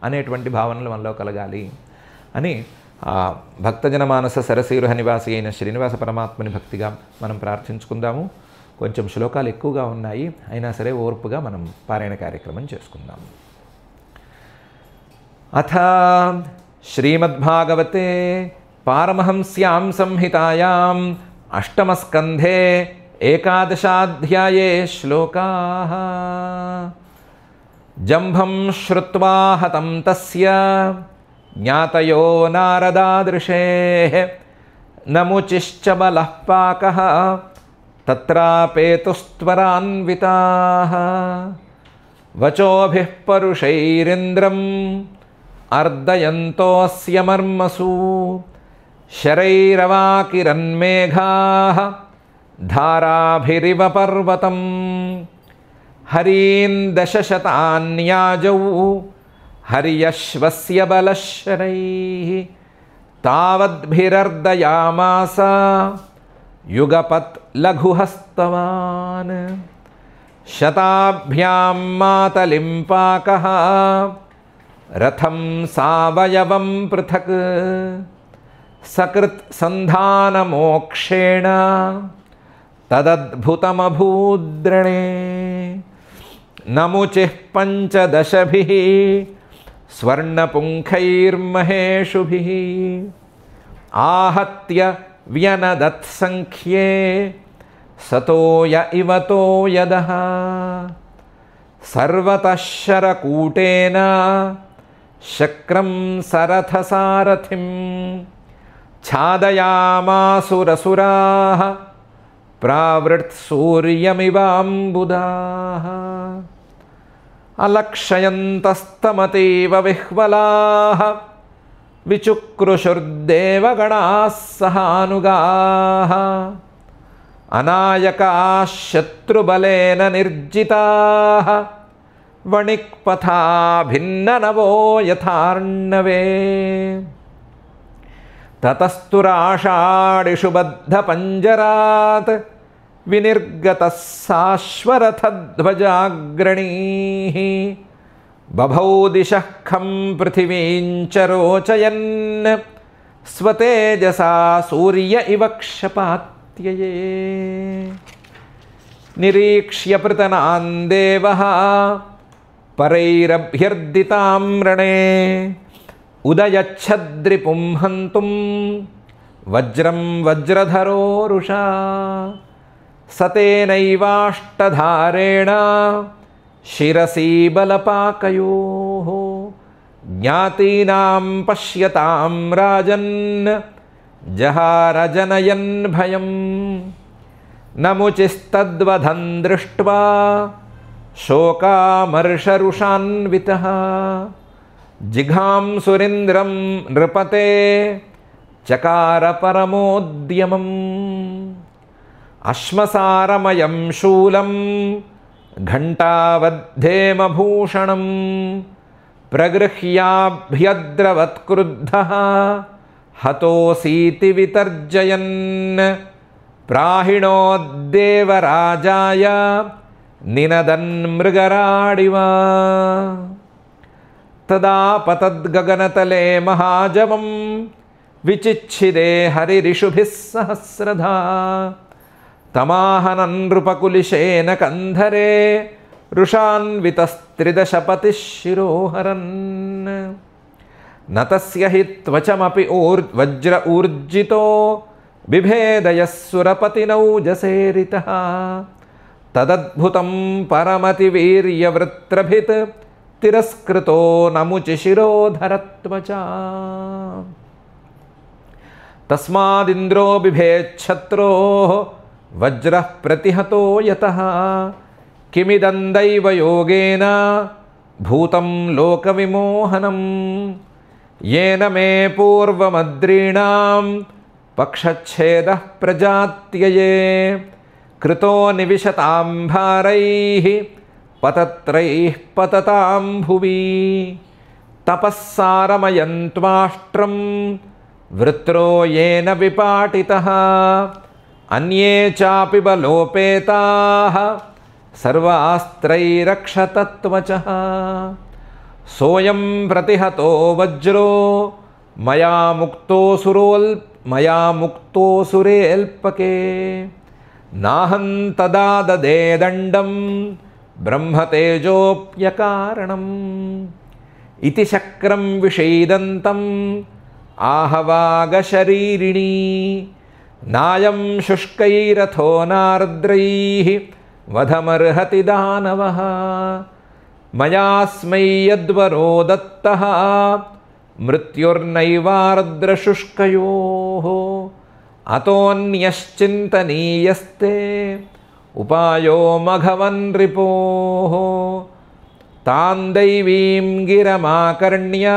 S1: అనేటువంటి భావనలు మనలో కలగాలి అని భక్తజన మానస సరసీరుహ నివాసి అయిన శ్రీనివాస పరమాత్మని భక్తిగా మనం ప్రార్థించుకుందాము. కొంచెం శ్లోకాలు ఎక్కువగా ఉన్నాయి, అయినా సరే ఓర్పుగా మనం పారాయణ కార్యక్రమం చేసుకుందాం. అథ శ్రీమద్భాగవతే పారమహంస్యాం సంహితాయాం అష్టమస్కంధే ఏకాదశాధ్యాయే శ్లోకాః. జంభం శ్రుత్వా హతం తస్య జ్ఞాతయో నారదాదృశేః నముచిశ్చ బలః పాకః తత్రాపేతుస్త్వరాన్వితాః. వచోభిః పరుషైరింద్రం అర్దయంతోస్య మర్మసు శరైరవాకిరన్మేఘాః धाराभिरिव पर्वतं हरीन् दशशतान्याजौ हर्यश्वस्य बलशरैः तावद्भिरर्दयामास युगपत् लघुहस्तवान् शताभ्यां मातलिम्पाकः रथं सावयवं पृथक् सकृत् सन्धानमोक्षेण तदद्भुतमभूद्रणे नमुचिः पञ्चदशभिः स्वर्णपुङ्खैर्महेषुभिः आहत्य व्यनदत्सङ्ख्ये सतोय इवतो यदः सर्वतः शरकूटेन शक्रं सरथसारथिं छादयामासुरसुराः प्रावृत्सूर्यमिवाम्बुदाः अलक्षयन्तस्तमतीव विह्वलाः विचुक्रुशुर्देवगणाः सहानुगाः अनायकाः शत्रुबलेन निर्जिताः वणिक्पथा भिन्ननवो यथार्णवे ततस्तुराषाढिषु बद्धपञ्जरात् विनिर्गतः साश्वरथध्वजाग्रणीः बभौ दिशः खं पृथिवीं च रोचयन् स्वतेजसा सूर्य इव क्षपात्यये निरीक्ष्य पृतनान् देवः परैरभ्यर्दितां रणे उदयच्छद्रिपुं हन्तुं वज्रं वज्रधरोरुषा सतेनैवाष्टधारेण शिरसि बलपाकयोः ज्ञातीनां पश्यतां राजन् जहारजनयन् भयं नमुचिस्तद्वधं दृष्ट्वा शोकामर्षरुषान्वितः जिघांसुरिन्द्रं नृपते चकार परमोद्यमम् अश्मसारमयं शूलं घण्टावद्धेमभूषणं प्रगृह्याभ्यद्रवत्क्रुद्धः हतोऽसीति वितर्जयन् प्राहिणोद्देवराजाय निनदन्मृगराडिव तदा पतद्गगनतले महाजवं विचिच्छिदे हरिरिषुभिः सहस्रधा तमाहनन् नृपकुलिशेन कन्धरे रुषान्वितस्त्रिदशपतिः शिरोहरन् न तस्य हि त्वचमपि वज्र ऊर्जितो बिभेदयः सुरपतिनौजसेरितः तदद्भुतं परमतिवीर्यवृत्रभित् तिरस्कृतो नमुचिशिरोधरत्वचा तस्मादिन्द्रो बिभेच्छत्रोः वज्रः प्रतिहतो यतः किमिदं दैवयोगेन भूतं लोकविमोहनं येन मे पूर्वमद्रीणां पक्षच्छेदः प्रजात्यये कृतो निविशतां भारैः पतत्रैः पततां भुवि तपःसारमयं त्वाष्ट्रं वृत्रो येन विपाटितः अन्ये चापि बलोपेताः सर्वास्त्रैरक्षतत्वचः सोऽयं प्रतिहतो वज्रो मया मुक्तोऽसुरेऽल्पके नाहं तदा ददे दण्डं ब्रह्मतेजोऽप्यकारणम् इति शक्रं विषीदन्तम् आहवागशरीरिणी नायं शुष्कैरथो नार्द्रैः वधमर्हति दानवः मयास्मै यद्वरो दत्तः मृत्युर्नैवार्द्रशुष्कयोः अतोऽन्यश्चिन्तनीयस्ते उपायो मघवन्नृपोः तां दैवीं गिरमाकर्ण्य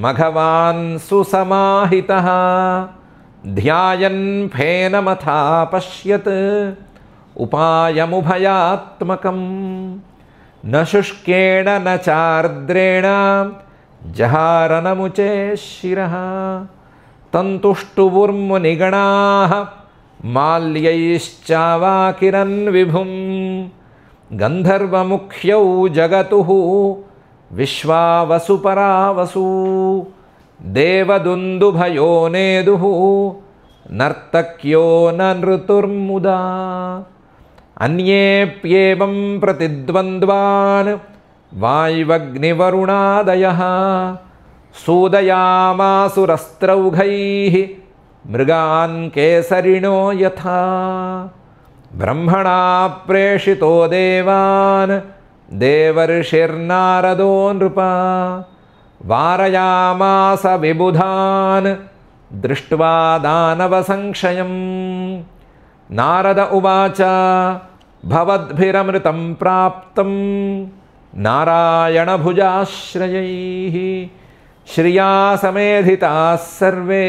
S1: मघवान् सुसमाहितः ధ్యాయన్ ఫేనమథా పశ్యత్ ఉపాయముభయాత్మకం న శుష్కేణ న చార్ద్రేణ జహారనముచే శిరః తంతుష్టువుర్మునిగణాః మాల్యైశ్చావాకిరన్ విభుం గంధర్వముఖ్యౌ జగతుః విశ్వావసుపరావసు దేవదుందుభయో నేదుః నర్తక్యో న నృతుర్ముదా అన్యేప్యేవం ప్రతిద్వంద్వాన్ వాయువగ్నివరుణాదయః సూదయామాసురస్త్రౌఘైః మృగాన్ కేసరిణో యథా బ్రహ్మణా ప్రేషితో దేవాన్ దేవర్షిర్నారదో నృపా వారయామాస విబుధాన్ దృష్ట్వా దానవ సంక్షయం నారద ఉవాచ భవద్భిరమృతం ప్రాప్తం నారాయణ భుజాశ్రయైః శ్రియా సమేధితాః సర్వే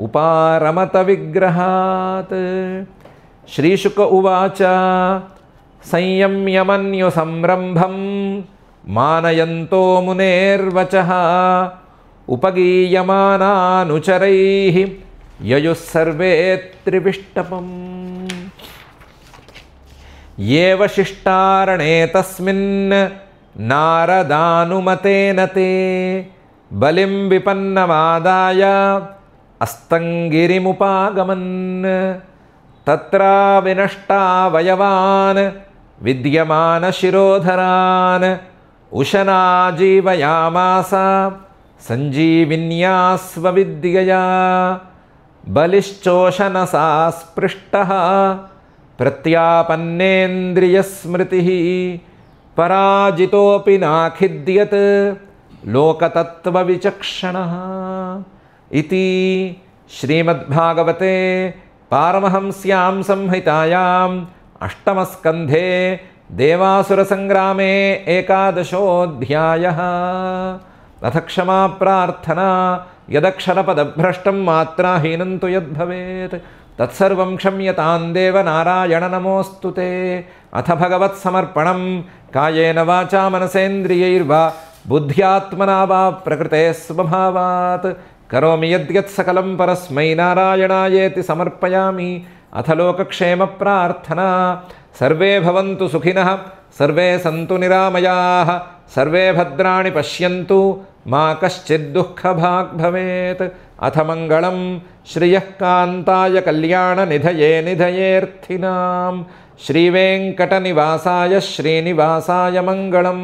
S1: ఉపారమత విగ్రహాత్. శ్రీశుక ఉవాచ సంయమ్యమన్యు సంరంభం మానయంతో మునేర్వచః ఉపగీయమానానుచరైః యయుః సర్వే త్రివిష్టపం. ఏ వశిష్టారణే తస్మిన్ నారదానుమతేన తే బలిం విపన్నమాదాయ అస్తంగిరిముపాగమన్ తత్రా వినష్టావయవాన్ విద్యమానశిరోధరాన్ ఉశనా జీవయామాస సంజీవిన్యాస్వవిద్యయా బలిశ్చోషనసా స్పృష్టః ప్రత్యాపన్నేంద్రియస్మృతిః పరాజితోపి నాఖిద్యత్ లోకతత్వవిచక్షణః. ఇతి శ్రీమద్భాగవతే పారమహంస్యాం సంహితాయాం అష్టమస్కంధే దేవాసురసంగ్రామే ఏకాదశోऽధ్యాయः. అథ క్షమా ప్రార్థనా యదక్షరపదభ్రష్టం మాత్రాహీనం తు యద్భవేత్ తత్సర్వం క్షమ్యతాం దేవ నారాయణ నమోऽస్తు తే. అథ భగవత్సమర్పణం కాయేన వాచా మనసేంద్రియైర్వా బుద్ధ్యాత్మనా వా ప్రకృతే స్వభావాత్ కరోమి యద్యత్ సకలం పరస్మై నారాయణాయేతి సమర్పయామి. అథ లోకక్షేమ ప్రార్థనా సర్వే భవంతు సుఖినః సర్వే సంతు నిరామయాః సర్వే భద్రాణి పశ్యంతు మా కశ్చిద్ దుఃఖభాగ్ భవేత్. అథ మంగళం శ్రియః కాంతాయ కళ్యాణ నిధయే నిధయేర్థినాం శ్రీవేంకటనివాసాయ శ్రీనివాసాయ మంగళం.